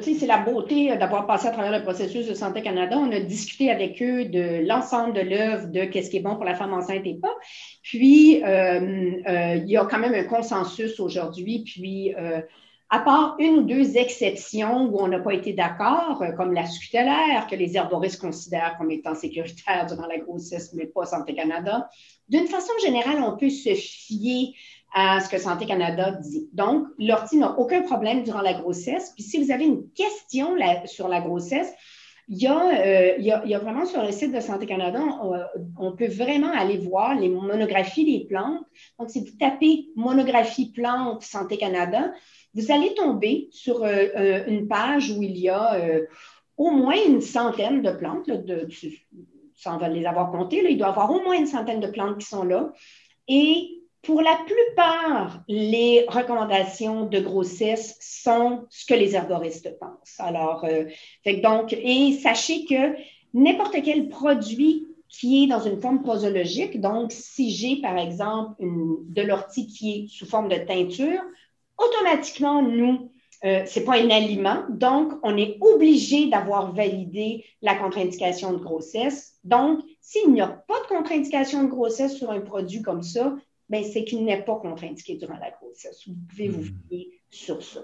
c'est la beauté d'avoir passé à travers le processus de Santé Canada. On a discuté avec eux de l'ensemble de l'œuvre, de qu'est-ce qui est bon pour la femme enceinte et pas. Puis, il y a quand même un consensus aujourd'hui. Puis, à part une ou deux exceptions où on n'a pas été d'accord, comme la scutellaire, que les herboristes considèrent comme étant sécuritaire durant la grossesse, mais pas Santé Canada, d'une façon générale, on peut se fier à ce que Santé Canada dit. Donc, l'ortie n'a aucun problème durant la grossesse. Puis, si vous avez une question sur la grossesse, il y a vraiment sur le site de Santé Canada, on peut vraiment aller voir les monographies des plantes. Donc, si vous tapez monographie plantes Santé Canada, vous allez tomber sur une page où il y a au moins une centaine de plantes, là, sans les avoir comptées, là, il doit y avoir au moins une centaine de plantes qui sont là. Et pour la plupart, les recommandations de grossesse sont ce que les herboristes pensent. Alors, et sachez que n'importe quel produit qui est dans une forme posologique, donc si j'ai par exemple de l'ortie qui est sous forme de teinture, automatiquement, nous, ce n'est pas un aliment, donc on est obligé d'avoir validé la contre-indication de grossesse. Donc, s'il n'y a pas de contre-indication de grossesse sur un produit comme ça, ben, c'est qu'il n'est pas contre-indiqué durant la grossesse. Vous pouvez vous fier sur ça.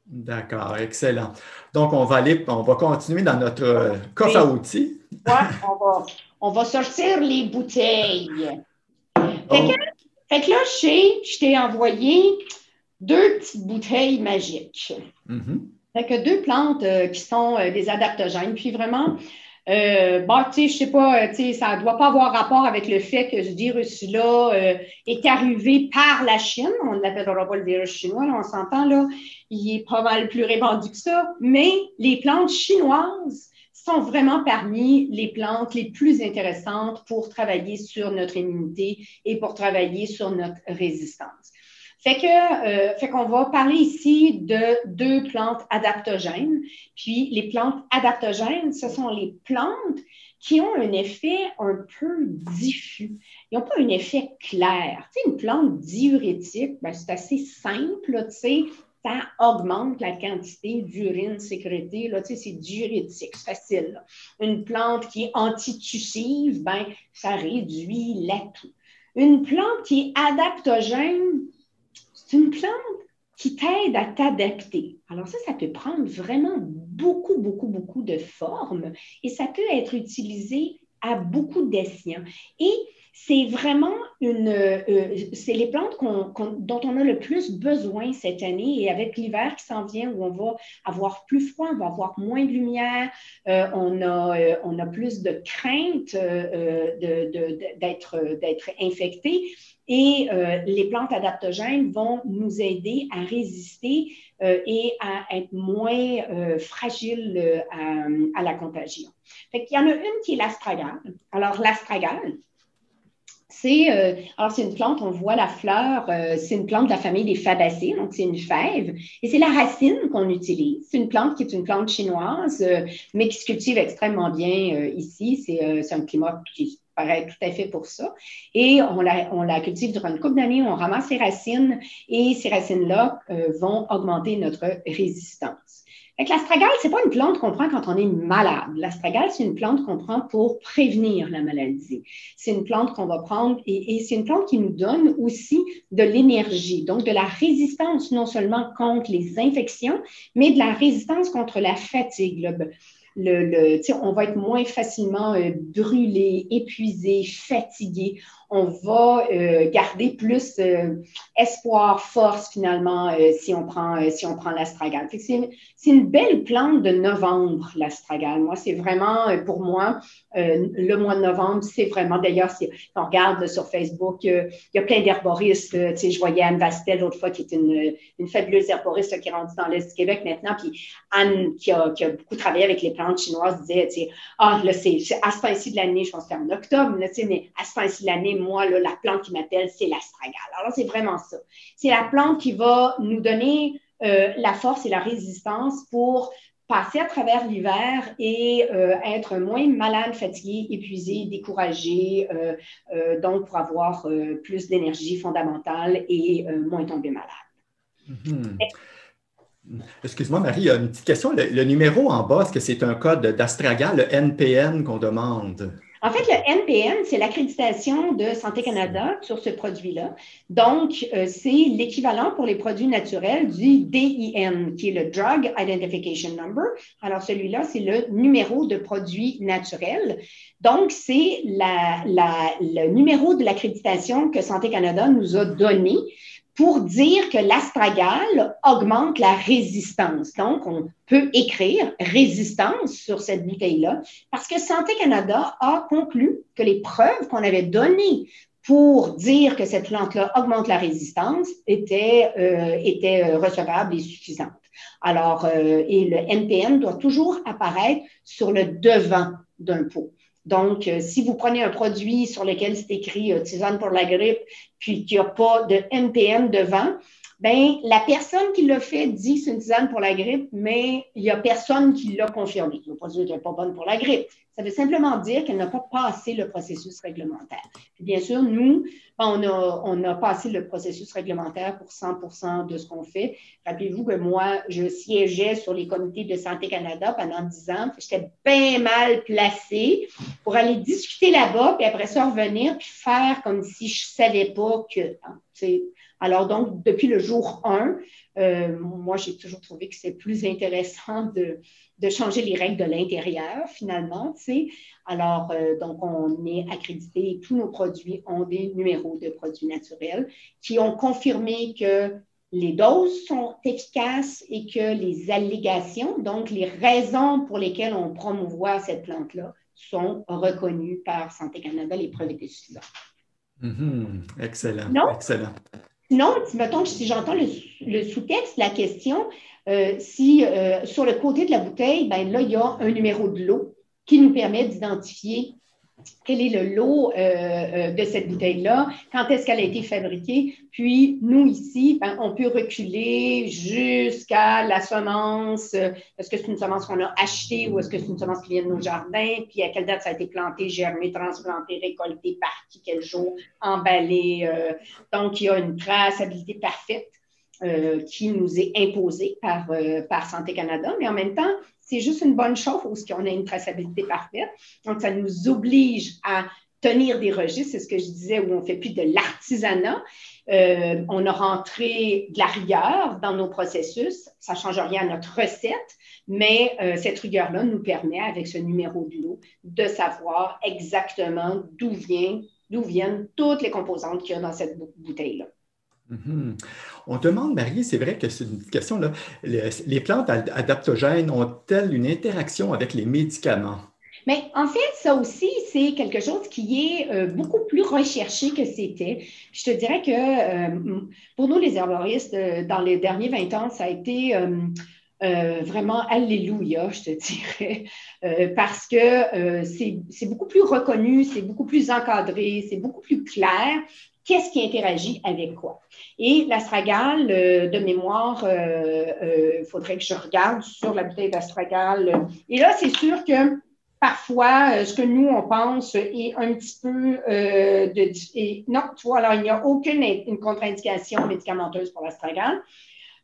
D'accord, excellent. Donc, on va continuer dans notre coffre à outils. Ouais, on va sortir les bouteilles. Fait que là, je t'ai envoyé 2 petites bouteilles magiques. Fait que 2 plantes qui sont des adaptogènes. Puis vraiment, je sais pas, ça ne doit pas avoir rapport avec le fait que ce virus-là est arrivé par la Chine. On ne l'appellera pas le virus chinois, là, on s'entend, là. Il est pas mal plus répandu que ça. Mais les plantes chinoises sont vraiment parmi les plantes les plus intéressantes pour travailler sur notre immunité et pour travailler sur notre résistance. Fait qu'on va parler ici de 2 plantes adaptogènes. Puis les plantes adaptogènes, ce sont les plantes qui ont un effet un peu diffus. Ils n'ont pas un effet clair. Tu sais, une plante diurétique, ben, c'est assez simple, tu sais, ça augmente la quantité d'urine sécrétée. Là, tu sais, c'est diurétique, c'est facile. Là. Une plante qui est antitussive, ben, ça réduit l'atout. Une plante qui est adaptogène, c'est une plante qui t'aide à t'adapter. Alors ça peut prendre vraiment beaucoup, beaucoup, beaucoup de formes et ça peut être utilisé à beaucoup d'escients. Et c'est vraiment c'est les plantes dont on a le plus besoin cette année et avec l'hiver qui s'en vient où on va avoir plus froid, on va avoir moins de lumière, on a plus de crainte d'être infecté. Et les plantes adaptogènes vont nous aider à résister et à être moins fragiles à la contagion. Fait qu'il y en a une qui est l'astragale. Alors, l'astragale, c'est une plante, on voit la fleur, c'est une plante de la famille des Fabacées, donc c'est une fève, et c'est la racine qu'on utilise. C'est une plante qui est une plante chinoise, mais qui se cultive extrêmement bien ici. C'est un climat qui paraît tout à fait pour ça. Et on la cultive durant une couple d'années, on ramasse les racines, et ces racines-là vont augmenter notre résistance. L'astragale, ce n'est pas une plante qu'on prend quand on est malade. L'astragale, c'est une plante qu'on prend pour prévenir la maladie. C'est une plante qu'on va prendre et c'est une plante qui nous donne aussi de l'énergie, donc de la résistance non seulement contre les infections, mais de la résistance contre la fatigue. On va être moins facilement brûlé, épuisé, fatigué. on va garder plus espoir, force finalement si on prend l'astragale. C'est une belle plante de novembre, l'astragale. Moi, c'est vraiment, pour moi, le mois de novembre, c'est vraiment, d'ailleurs, si on regarde sur Facebook, il y a plein d'herboristes. Je voyais Anne Vastel l'autre fois, qui est une fabuleuse herboriste qui est rendue dans l'Est du Québec maintenant. Puis Anne, qui a beaucoup travaillé avec les plantes chinoises, disait, là, c'est à ce temps-ci de l'année, je pense que c'était en octobre, là, mais à ce temps-ci de l'année, moi, là, la plante qui m'appelle, c'est l'astragale. Alors, c'est vraiment ça. C'est la plante qui va nous donner la force et la résistance pour passer à travers l'hiver et être moins malade, fatigué, épuisé, découragé, donc pour avoir plus d'énergie fondamentale et moins tomber malade. Mm-hmm. Excuse-moi, Marie, il y a une petite question. Le numéro en bas, est-ce que c'est un code d'Astragale, le NPN qu'on demande? En fait, le NPN, c'est l'accréditation de Santé Canada sur ce produit-là. Donc, c'est l'équivalent pour les produits naturels du DIN, qui est le Drug Identification Number. Alors, celui-là, c'est le numéro de produit naturel. Donc, c'est le numéro de l'accréditation que Santé Canada nous a donné pour dire que l'astragale augmente la résistance. Donc, on peut écrire résistance sur cette bouteille-là parce que Santé Canada a conclu que les preuves qu'on avait données pour dire que cette plante-là augmente la résistance étaient recevables et suffisantes. Alors, et le NPN doit toujours apparaître sur le devant d'un pot. Donc, si vous prenez un produit sur lequel c'est écrit tisane pour la grippe, puis qu'il n'y a pas de NPN devant, bien, la personne qui l'a fait dit c'est une tisane pour la grippe, mais il n'y a personne qui l'a confirmé. Le produit n'est pas bon pour la grippe. Ça veut simplement dire qu'elle n'a pas passé le processus réglementaire. Puis bien sûr, nous, on a passé le processus réglementaire pour 100% de ce qu'on fait. Rappelez-vous que moi, je siégeais sur les comités de Santé Canada pendant 10 ans. J'étais bien mal placée pour aller discuter là-bas, puis après ça, revenir, puis faire comme si je ne savais pas que... Alors donc, depuis le jour 1, moi, j'ai toujours trouvé que c'est plus intéressant de changer les règles de l'intérieur, finalement. Alors, donc, on est accrédité et tous nos produits ont des numéros de produits naturels qui ont confirmé que les doses sont efficaces et que les allégations, donc les raisons pour lesquelles on promouvoit cette plante-là, sont reconnues par Santé Canada. Les preuves étaient suffisantes. Mm-hmm. Excellent, non? Excellent. Non, mettons que si j'entends le sous-texte, la question, sur le côté de la bouteille, ben là, il y a un numéro de lot qui nous permet d'identifier quel est le lot de cette bouteille-là, quand est-ce qu'elle a été fabriquée. Puis, nous, ici, ben, on peut reculer jusqu'à la semence. Est-ce que c'est une semence qu'on a achetée ou est-ce que c'est une semence qui vient de nos jardins? Puis, à quelle date ça a été planté, germé, transplanté, récolté, par qui, quel jour, emballé. Donc, il y a une traçabilité parfaite qui nous est imposée par Santé Canada. Mais en même temps, c'est juste une bonne chose parce qu'on a une traçabilité parfaite. Donc, ça nous oblige à tenir des registres, c'est ce que je disais, où on ne fait plus de l'artisanat. On a rentré de la rigueur dans nos processus. Ça ne change rien à notre recette, mais cette rigueur-là nous permet, avec ce numéro de lot, de savoir exactement d'où viennent toutes les composantes qu'il y a dans cette bouteille-là. Mm-hmm. On demande, Marie, c'est vrai que c'est une question, là, les plantes adaptogènes ont-elles une interaction avec les médicaments? Mais en fait, ça aussi, c'est quelque chose qui est beaucoup plus recherché que c'était. Je te dirais que pour nous, les herboristes, dans les derniers 20 ans, ça a été vraiment alléluia, je te dirais, parce que c'est beaucoup plus reconnu, c'est beaucoup plus encadré, c'est beaucoup plus clair. Qu'est-ce qui interagit avec quoi? Et l'astragale, de mémoire, il faudrait que je regarde sur la bouteille d'astragale. Et là, c'est sûr que parfois, ce que nous, on pense est un petit peu non, tu vois, alors il n'y a aucune contre-indication médicamenteuse pour l'astragale.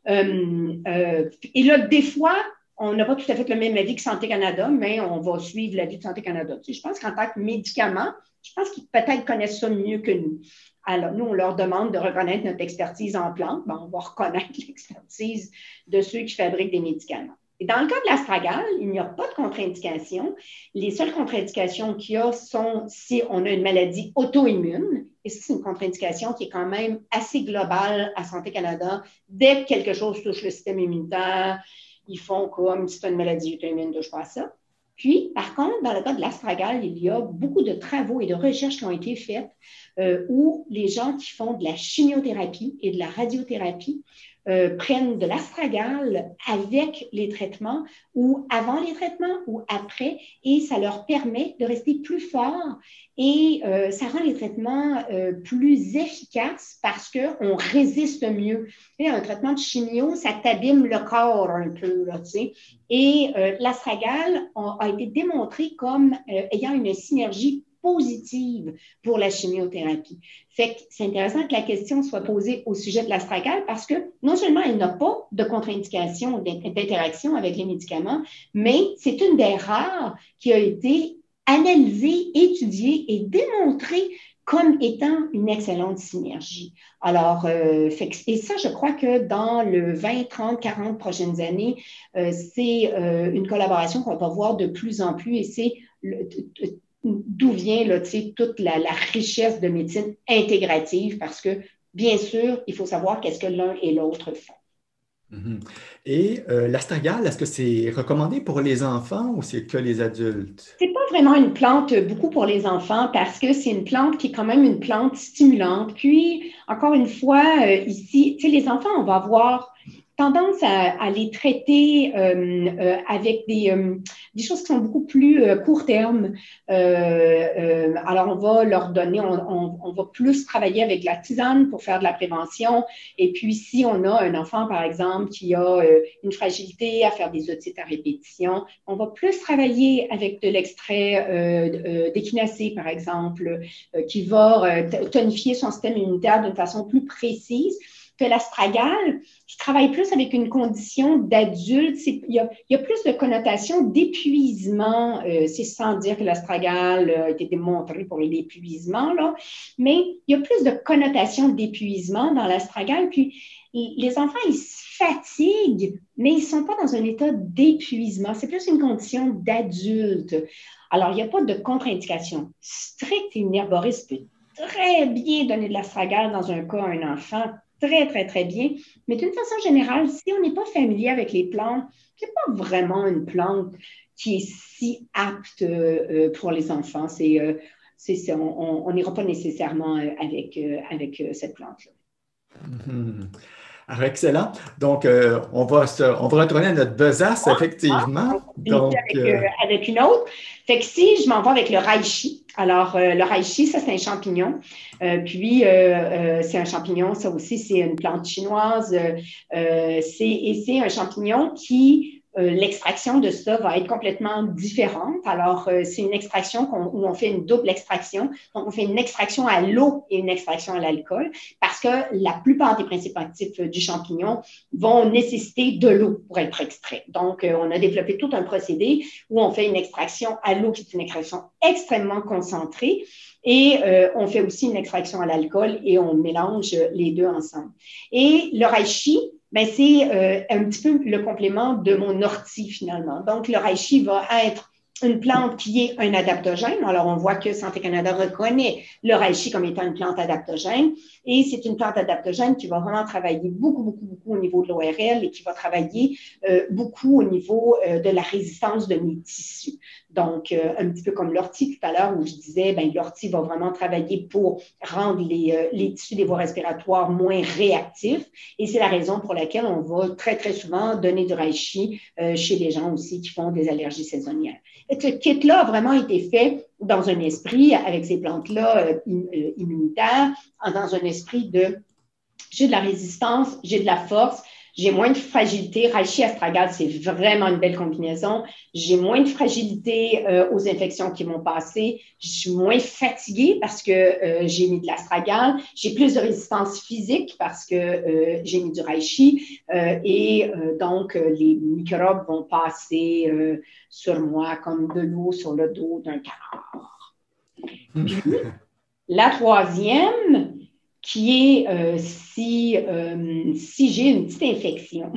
Et là, des fois, on n'a pas tout à fait le même avis que Santé Canada, mais on va suivre l'avis de Santé Canada. Tu sais, je pense qu'en tant que médicament, je pense qu'ils peut-être connaissent ça mieux que nous. Alors, nous, on leur demande de reconnaître notre expertise en plantes. Ben, on va reconnaître l'expertise de ceux qui fabriquent des médicaments. Et dans le cas de l'astragale, il n'y a pas de contre-indication. Les seules contre-indications qu'il y a sont si on a une maladie auto-immune. Et ça, c'est une contre-indication qui est quand même assez globale à Santé Canada. Dès que quelque chose touche le système immunitaire, ils font comme si c'est une maladie auto-immune, ne touche pas à ça. Puis, par contre, dans le cas de l'astragale, il y a beaucoup de travaux et de recherches qui ont été faites où les gens qui font de la chimiothérapie et de la radiothérapie prennent de l'astragale avec les traitements ou avant les traitements ou après, et ça leur permet de rester plus forts et ça rend les traitements plus efficaces parce qu'on résiste mieux. Tu sais, un traitement de chimio, ça t'abîme le corps un peu, là, tu sais. Et l'astragale a été démontré comme ayant une synergie positive pour la chimiothérapie. Fait que c'est intéressant que la question soit posée au sujet de l'astragale parce que non seulement elle n'a pas de contre-indication d'interaction avec les médicaments, mais c'est une des rares qui a été analysée, étudiée et démontrée comme étant une excellente synergie. Alors, et ça, je crois que dans le 20, 30, 40 prochaines années, c'est une collaboration qu'on va voir de plus en plus et c'est d'où vient là, toute la richesse de médecine intégrative parce que, bien sûr, il faut savoir qu'est-ce que l'un et l'autre font. Et l'astragale, est-ce que c'est recommandé pour les enfants ou c'est que les adultes? C'est pas vraiment une plante beaucoup pour les enfants parce que c'est une plante qui est quand même une plante stimulante. Puis, encore une fois, ici, tu sais, les enfants, on va avoir tendance à les traiter avec des choses qui sont beaucoup plus court terme. Alors, on va leur donner, on va plus travailler avec la tisane pour faire de la prévention. Et puis, si on a un enfant, par exemple, qui a une fragilité à faire des otites à répétition, on va plus travailler avec de l'extrait d'échinacée, par exemple, qui va tonifier son système immunitaire d'une façon plus précise. Que l'astragale, qui travaille plus avec une condition d'adulte, il y a plus de connotation d'épuisement. C'est sans dire que l'astragale a été démontré pour l'épuisement, là, mais il y a plus de connotation d'épuisement dans l'astragale. Puis les enfants, ils se fatiguent, mais ils ne sont pas dans un état d'épuisement. C'est plus une condition d'adulte. Alors, il n'y a pas de contre-indication stricte et une herboriste peut très bien donner de l'astragale dans un cas à un enfant très, très, très bien. Mais d'une façon générale, si on n'est pas familier avec les plantes, ce n'est pas vraiment une plante qui est si apte pour les enfants. On n'ira pas nécessairement avec cette plante-là. Alors, excellent. Donc, on va retourner à notre besace, effectivement. Donc, avec une autre. Fait que si je m'en vais avec le reishi, alors le reishi, ça, c'est un champignon. Puis, c'est un champignon, ça aussi, c'est une plante chinoise. C'est un champignon qui l'extraction de ça va être complètement différente. Alors, c'est une extraction où on fait une double extraction. Donc, on fait une extraction à l'eau et une extraction à l'alcool parce que la plupart des principes actifs du champignon vont nécessiter de l'eau pour être extraits. Donc, on a développé tout un procédé où on fait une extraction à l'eau qui est une extraction extrêmement concentrée et on fait aussi une extraction à l'alcool et on mélange les deux ensemble. Et le reishi, ben, c'est un petit peu le complément de mon ortie finalement. Donc, le reishi va être une plante qui est un adaptogène. Alors, on voit que Santé Canada reconnaît le reishi comme étant une plante adaptogène. Et c'est une plante adaptogène qui va vraiment travailler beaucoup au niveau de l'ORL et qui va travailler beaucoup au niveau de la résistance de mes tissus. Donc, un petit peu comme l'ortie tout à l'heure où je disais, ben, l'ortie va vraiment travailler pour rendre les tissus des voies respiratoires moins réactifs. Et c'est la raison pour laquelle on va très, très souvent donner du reishi chez les gens aussi qui font des allergies saisonnières. Et ce kit-là a vraiment été fait dans un esprit, avec ces plantes-là immunitaires, dans un esprit de j'ai de la résistance, j'ai de la force, j'ai moins de fragilité. Reishi astragale, c'est vraiment une belle combinaison. J'ai moins de fragilité aux infections qui m'ont passé. Je suis moins fatiguée parce que j'ai mis de l'astragale. J'ai plus de résistance physique parce que j'ai mis du reishi. Donc, les microbes vont passer sur moi comme de l'eau sur le dos d'un canard. Puis, la troisième, qui est si j'ai une petite infection.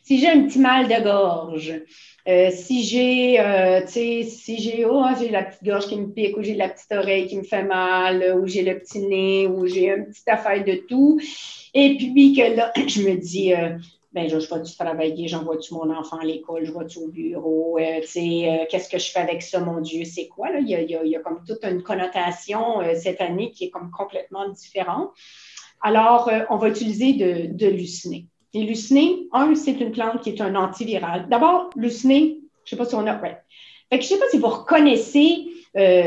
Si j'ai un petit mal de gorge, si j'ai, j'ai la petite gorge qui me pique, ou j'ai la petite oreille qui me fait mal, ou j'ai le petit nez, ou j'ai une petite affaire de tout, et puis que là, je me dis, ben, je vais-tu travailler, j'envoie-tu mon enfant à l'école, je vais-tu au bureau, qu'est-ce que je fais avec ça, mon Dieu, c'est quoi, là? Il y a comme toute une connotation cette année qui est comme complètement différente. Alors, on va utiliser de lucné. Et lucné, c'est une plante qui est un antiviral. D'abord, lucné, je ne sais pas si on a... Ouais. Fait que je ne sais pas si vous reconnaissez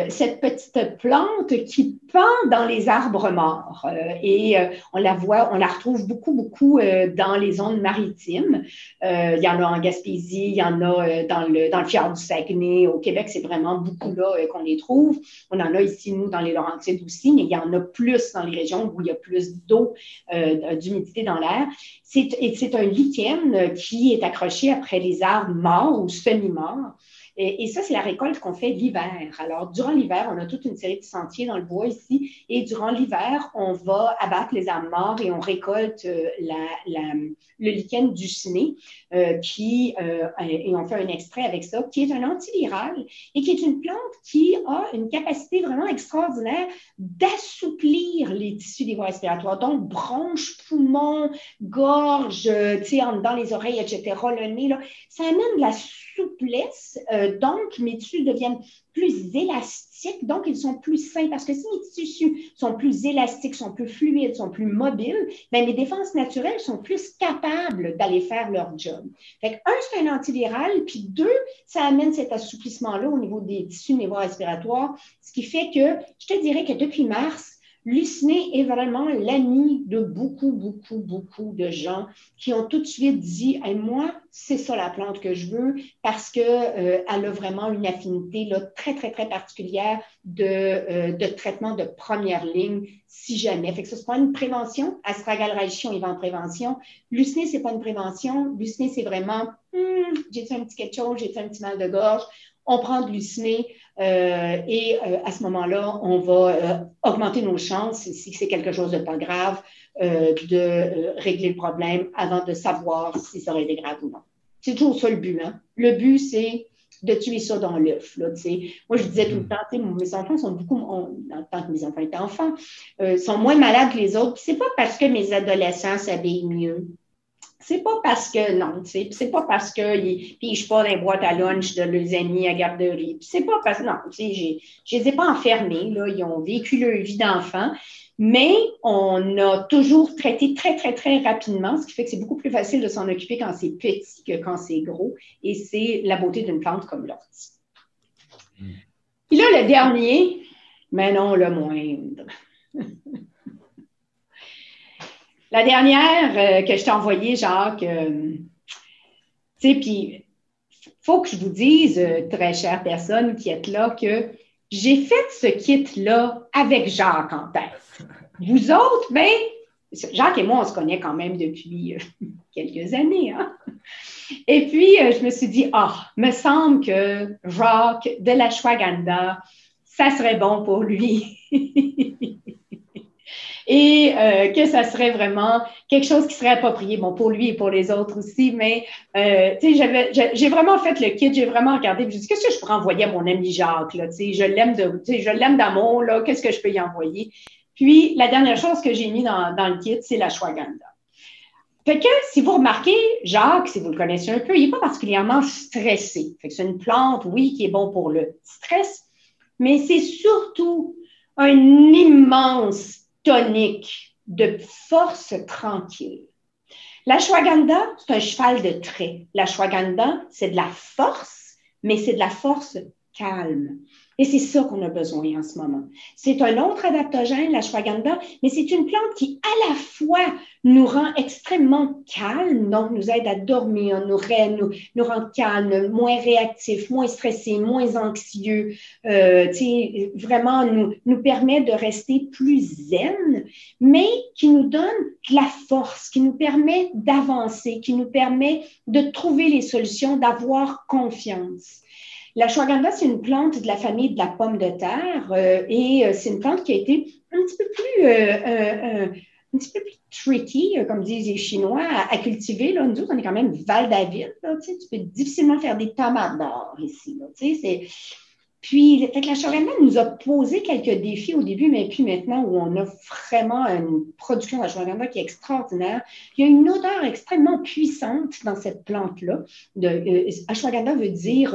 cette petite plante qui pend dans les arbres morts. On la voit, on la retrouve beaucoup dans les zones maritimes. Il y en a en Gaspésie, il y en a dans le fjord du Saguenay. Au Québec, c'est vraiment beaucoup là qu'on les trouve. On en a ici, nous, dans les Laurentides aussi, mais il y en a plus dans les régions où il y a plus d'eau, d'humidité dans l'air. C'est un lichen qui est accroché après les arbres morts ou semi-morts. Et ça, c'est la récolte qu'on fait l'hiver. Alors, durant l'hiver, on a toute une série de sentiers dans le bois ici. Et durant l'hiver, on va abattre les arbres morts et on récolte le lichen du ciné et on fait un extrait avec ça, qui est un antiviral et qui est une plante qui a une capacité vraiment extraordinaire d'assouplir les tissus des voies respiratoires. Donc, bronches, poumons, gorge, dans les oreilles, etc., le nez, là, ça amène de la souplesse, donc mes tissus deviennent plus élastiques, donc ils sont plus sains, parce que si mes tissus sont plus élastiques, sont plus fluides, sont plus mobiles, bien, mes défenses naturelles sont plus capables d'aller faire leur job. Fait que, c'est un antiviral, puis 2, ça amène cet assouplissement-là au niveau des tissus névo-respiratoires, ce qui fait que, je te dirais que depuis mars, lucné est vraiment l'ami de beaucoup de gens qui ont tout de suite dit hey, « moi, c'est ça la plante que je veux » parce qu'elle a vraiment une affinité là, très particulière de traitement de première ligne, si jamais. Fait que ça, c'est pas une prévention. Astragalraïchion, il va en prévention. Lucné, c'est pas une prévention. Lucné, c'est vraiment j'ai-tu un petit quelque chose, j'ai-tu un petit mal de gorge. On prend de lucné et à ce moment-là, on va augmenter nos chances, si c'est quelque chose de pas grave, de régler le problème avant de savoir si ça aurait été grave ou non. C'est toujours ça le but. Hein? Le but, c'est de tuer ça dans l'œuf. Moi, je disais tout le temps, mes enfants sont beaucoup, tant que mes enfants étaient enfants, sont moins malades que les autres. C'est pas parce que mes adolescents s'habillent mieux. C'est pas parce que, non, c'est pas parce qu'ils pigent pas dans les boîtes à lunch de leurs amis à garderie. C'est pas parce que, non, je les ai pas enfermés, là, ils ont vécu leur vie d'enfant, mais on a toujours traité très rapidement, ce qui fait que c'est beaucoup plus facile de s'en occuper quand c'est petit que quand c'est gros, et c'est la beauté d'une plante comme l'ortie. Puis là, le dernier, mais non, le moindre. La dernière que je t'ai envoyée, Jacques, tu sais, puis il faut que je vous dise, très chère personne qui êtes là, que j'ai fait ce kit-là avec Jacques en tête. Vous autres, bien, Jacques et moi, on se connaît quand même depuis quelques années. Hein? Et puis, je me suis dit, me semble que Jacques de l'ashwagandha, ça serait bon pour lui. Et que ça serait vraiment quelque chose qui serait approprié, bon, pour lui et pour les autres aussi, mais tu sais, j'ai vraiment fait le kit, j'ai vraiment regardé, puis j'ai dit, qu'est-ce que je pourrais envoyer à mon ami Jacques, là, tu sais, je l'aime d'amour, là, qu'est-ce que je peux y envoyer? Puis, la dernière chose que j'ai mis dans le kit, c'est l'ashwagandha. Fait que, si vous remarquez, Jacques, si vous le connaissez un peu, il n'est pas particulièrement stressé. Fait que c'est une plante, oui, qui est bon pour le stress, mais c'est surtout un immense tonique de force tranquille. L'ashwagandha, c'est un cheval de trait. L'ashwagandha, c'est de la force, mais c'est de la force calme. Et c'est ça qu'on a besoin en ce moment. C'est un autre adaptogène, l'ashwagandha, mais c'est une plante qui, à la fois, nous rend extrêmement calmes, donc nous aide à dormir, nous rend calmes, moins réactifs, moins stressés, moins anxieux, vraiment nous permet de rester plus zen, mais qui nous donne de la force, qui nous permet d'avancer, qui nous permet de trouver les solutions, d'avoir confiance. L'ashwagandha, c'est une plante de la famille de la pomme de terre et c'est une plante qui a été un petit peu plus un petit peu plus tricky, comme disent les Chinois, à cultiver. Là. Nous autres, on est quand même Val-David. Là, tu peux difficilement faire des tomates d'or ici. Là, puis, fait que l'ashwagandha nous a posé quelques défis au début, mais puis maintenant où on a vraiment une production d'ashwagandha qui est extraordinaire, il y a une odeur extrêmement puissante dans cette plante-là. Ashwagandha veut dire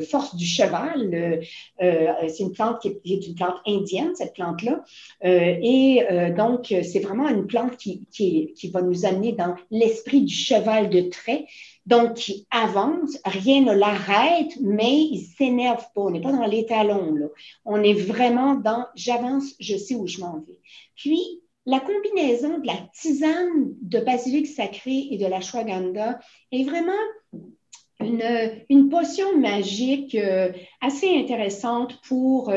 force du cheval. C'est une plante qui est une plante indienne, cette plante-là. Donc, c'est vraiment une plante qui va nous amener dans l'esprit du cheval de trait. Donc, il avance, rien ne l'arrête, mais il ne s'énerve pas. On n'est pas dans l'étalon, là. On est vraiment dans j'avance, je sais où je m'en vais. Puis, la combinaison de la tisane de basilic sacré et de l'ashwagandha est vraiment une potion magique assez intéressante pour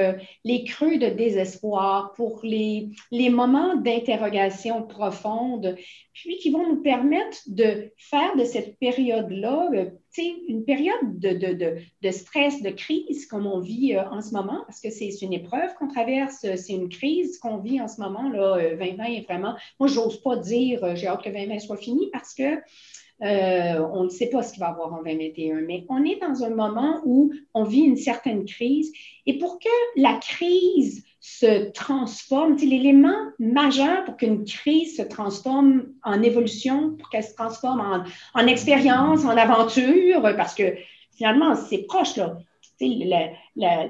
les creux de désespoir, pour les moments d'interrogation profonde, puis qui vont nous permettre de faire de cette période-là une période de stress, de crise comme on vit en ce moment, parce que c'est une épreuve qu'on traverse, c'est une crise qu'on vit en ce moment. Là, 2020 est vraiment... Moi, je n'ose pas dire j'ai hâte que 2020 soit fini parce que on ne sait pas ce qu'il va y avoir en 2021, mais on est dans un moment où on vit une certaine crise. Et pour que la crise se transforme, l'élément majeur pour qu'une crise se transforme en évolution, pour qu'elle se transforme en expérience, en aventure, parce que finalement, c'est proche, là.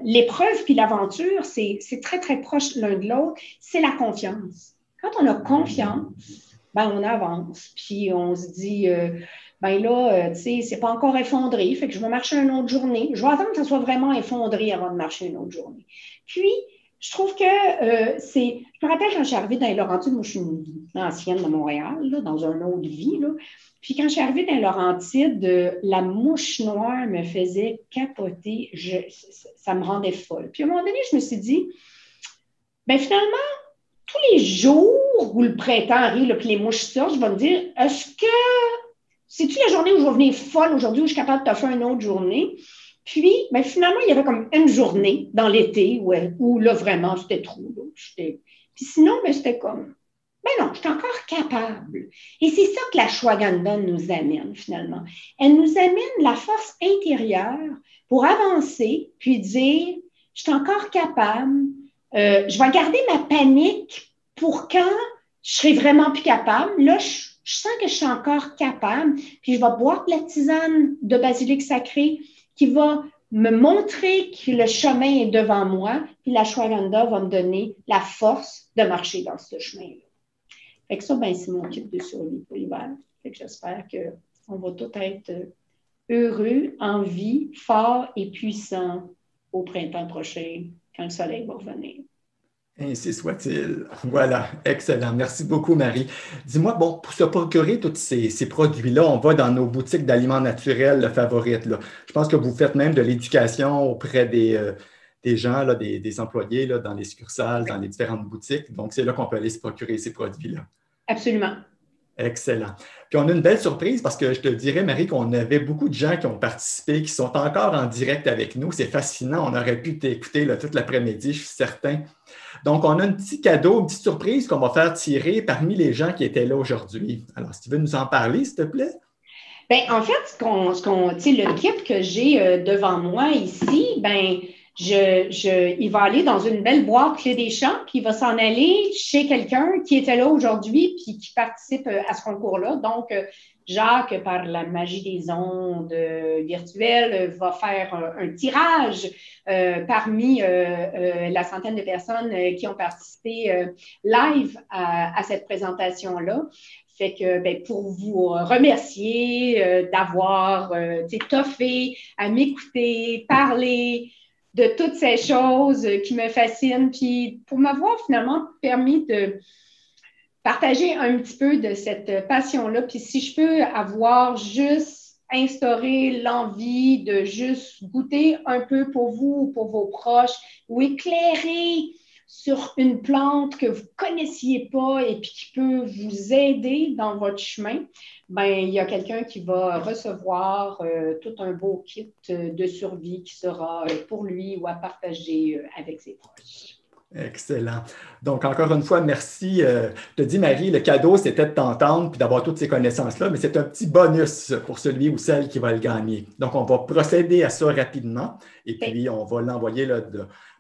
L'épreuve puis l'aventure, c'est très, très proche l'un de l'autre. C'est la confiance. Quand on a confiance, ben, on avance, puis on se dit, ben là, tu sais, c'est pas encore effondré, fait que je vais marcher une autre journée. Je vais attendre que ça soit vraiment effondré avant de marcher une autre journée. Puis, je trouve que je me rappelle quand je suis arrivée dans les Laurentides, moi, je suis une ancienne de Montréal, là, dans une autre vie, là. Puis quand je suis arrivée dans les Laurentides, la mouche noire me faisait capoter, ça me rendait folle. Puis à un moment donné, je me suis dit, ben finalement, tous les jours où le printemps arrive, puis les mouches sortent, je vais me dire, c'est-tu la journée où je vais venir folle aujourd'hui, où je suis capable de te faire une autre journée? Puis, ben, finalement, il y avait comme une journée dans l'été où là, vraiment, c'était trop. Là, puis sinon, ben, c'était comme, ben non, je suis encore capable. Et c'est ça que la ashwagandha nous amène, finalement. Elle nous amène la force intérieure pour avancer, puis dire, je suis encore capable. Je vais garder ma panique pour quand je serai vraiment plus capable. Là, je sens que je suis encore capable, puis je vais boire de la tisane de basilic sacré qui va me montrer que le chemin est devant moi, puis l'ashwagandha va me donner la force de marcher dans ce chemin-là. Fait que ça, ben, c'est mon kit de survie pour l'hiver. Fait que j'espère qu'on va tous être heureux, en vie, forts et puissants au printemps prochain, quand le soleil va revenir. Ainsi soit-il. Voilà, excellent. Merci beaucoup, Marie. Dis-moi, bon, pour se procurer tous ces produits-là, on va dans nos boutiques d'aliments naturels favorites, là. Je pense que vous faites même de l'éducation auprès des gens, là, des employés là, dans les succursales, dans les différentes boutiques. Donc, c'est là qu'on peut aller se procurer ces produits-là. Absolument. Excellent. Puis on a une belle surprise parce que je te dirais, Marie, qu'on avait beaucoup de gens qui ont participé, qui sont encore en direct avec nous. C'est fascinant. On aurait pu t'écouter toute l'après-midi, je suis certain. Donc, on a un petit cadeau, une petite surprise qu'on va faire tirer parmi les gens qui étaient là aujourd'hui. Alors, si tu veux nous en parler, s'il te plaît. Bien, en fait, le kit que j'ai devant moi ici, ben, il va aller dans une belle boîte clé des champs, puis il va s'en aller chez quelqu'un qui était là aujourd'hui, puis qui participe à ce concours-là. Donc, Jacques, par la magie des ondes virtuelles, va faire un tirage parmi la centaine de personnes qui ont participé live à cette présentation-là. Fait que, ben, pour vous remercier d'avoir toffé à m'écouter, parler de toutes ces choses qui me fascinent, puis pour m'avoir finalement permis de partager un petit peu de cette passion-là. Puis si je peux avoir juste instauré l'envie de juste goûter un peu pour vous, pour vos proches, ou éclairer sur une plante que vous ne connaissiez pas et puis qui peut vous aider dans votre chemin, ben, il y a quelqu'un qui va recevoir tout un beau kit de survie qui sera pour lui ou à partager avec ses proches. Excellent. Donc, encore une fois, merci. Je te dis, Marie, le cadeau, c'était de t'entendre puis d'avoir toutes ces connaissances-là, mais c'est un petit bonus pour celui ou celle qui va le gagner. Donc, on va procéder à ça rapidement et puis on va l'envoyer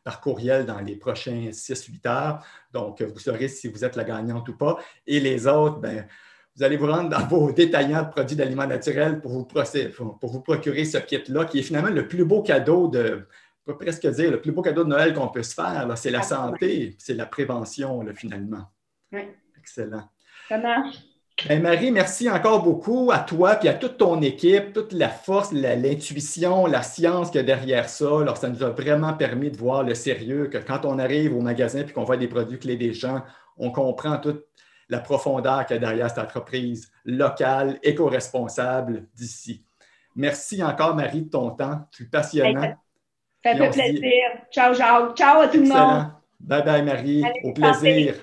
par courriel dans les prochains 6-8 heures. Donc, vous saurez si vous êtes la gagnante ou pas. Et les autres, ben, vous allez vous rendre dans vos détaillants de produits d'aliments naturels pour vous procurer ce kit-là, qui est finalement le plus beau cadeau on peut presque dire, le plus beau cadeau de Noël qu'on peut se faire, c'est la santé, c'est la prévention, là, finalement. Oui. Excellent. Ça marche. Ben, Marie, merci encore beaucoup à toi et à toute ton équipe, toute la force, l'intuition, la science qu'il y a derrière ça. Alors, ça nous a vraiment permis de voir le sérieux, que quand on arrive au magasin et qu'on voit des produits clés des champs, on comprend toute la profondeur qu'il y a derrière cette entreprise locale, éco-responsable d'ici. Merci encore, Marie, de ton temps. Tu es passionnant. Ça fait plaisir. Ciao, ciao. Ciao à tout le monde. Excellent. Bye bye, Marie. Allez, Au plaisir.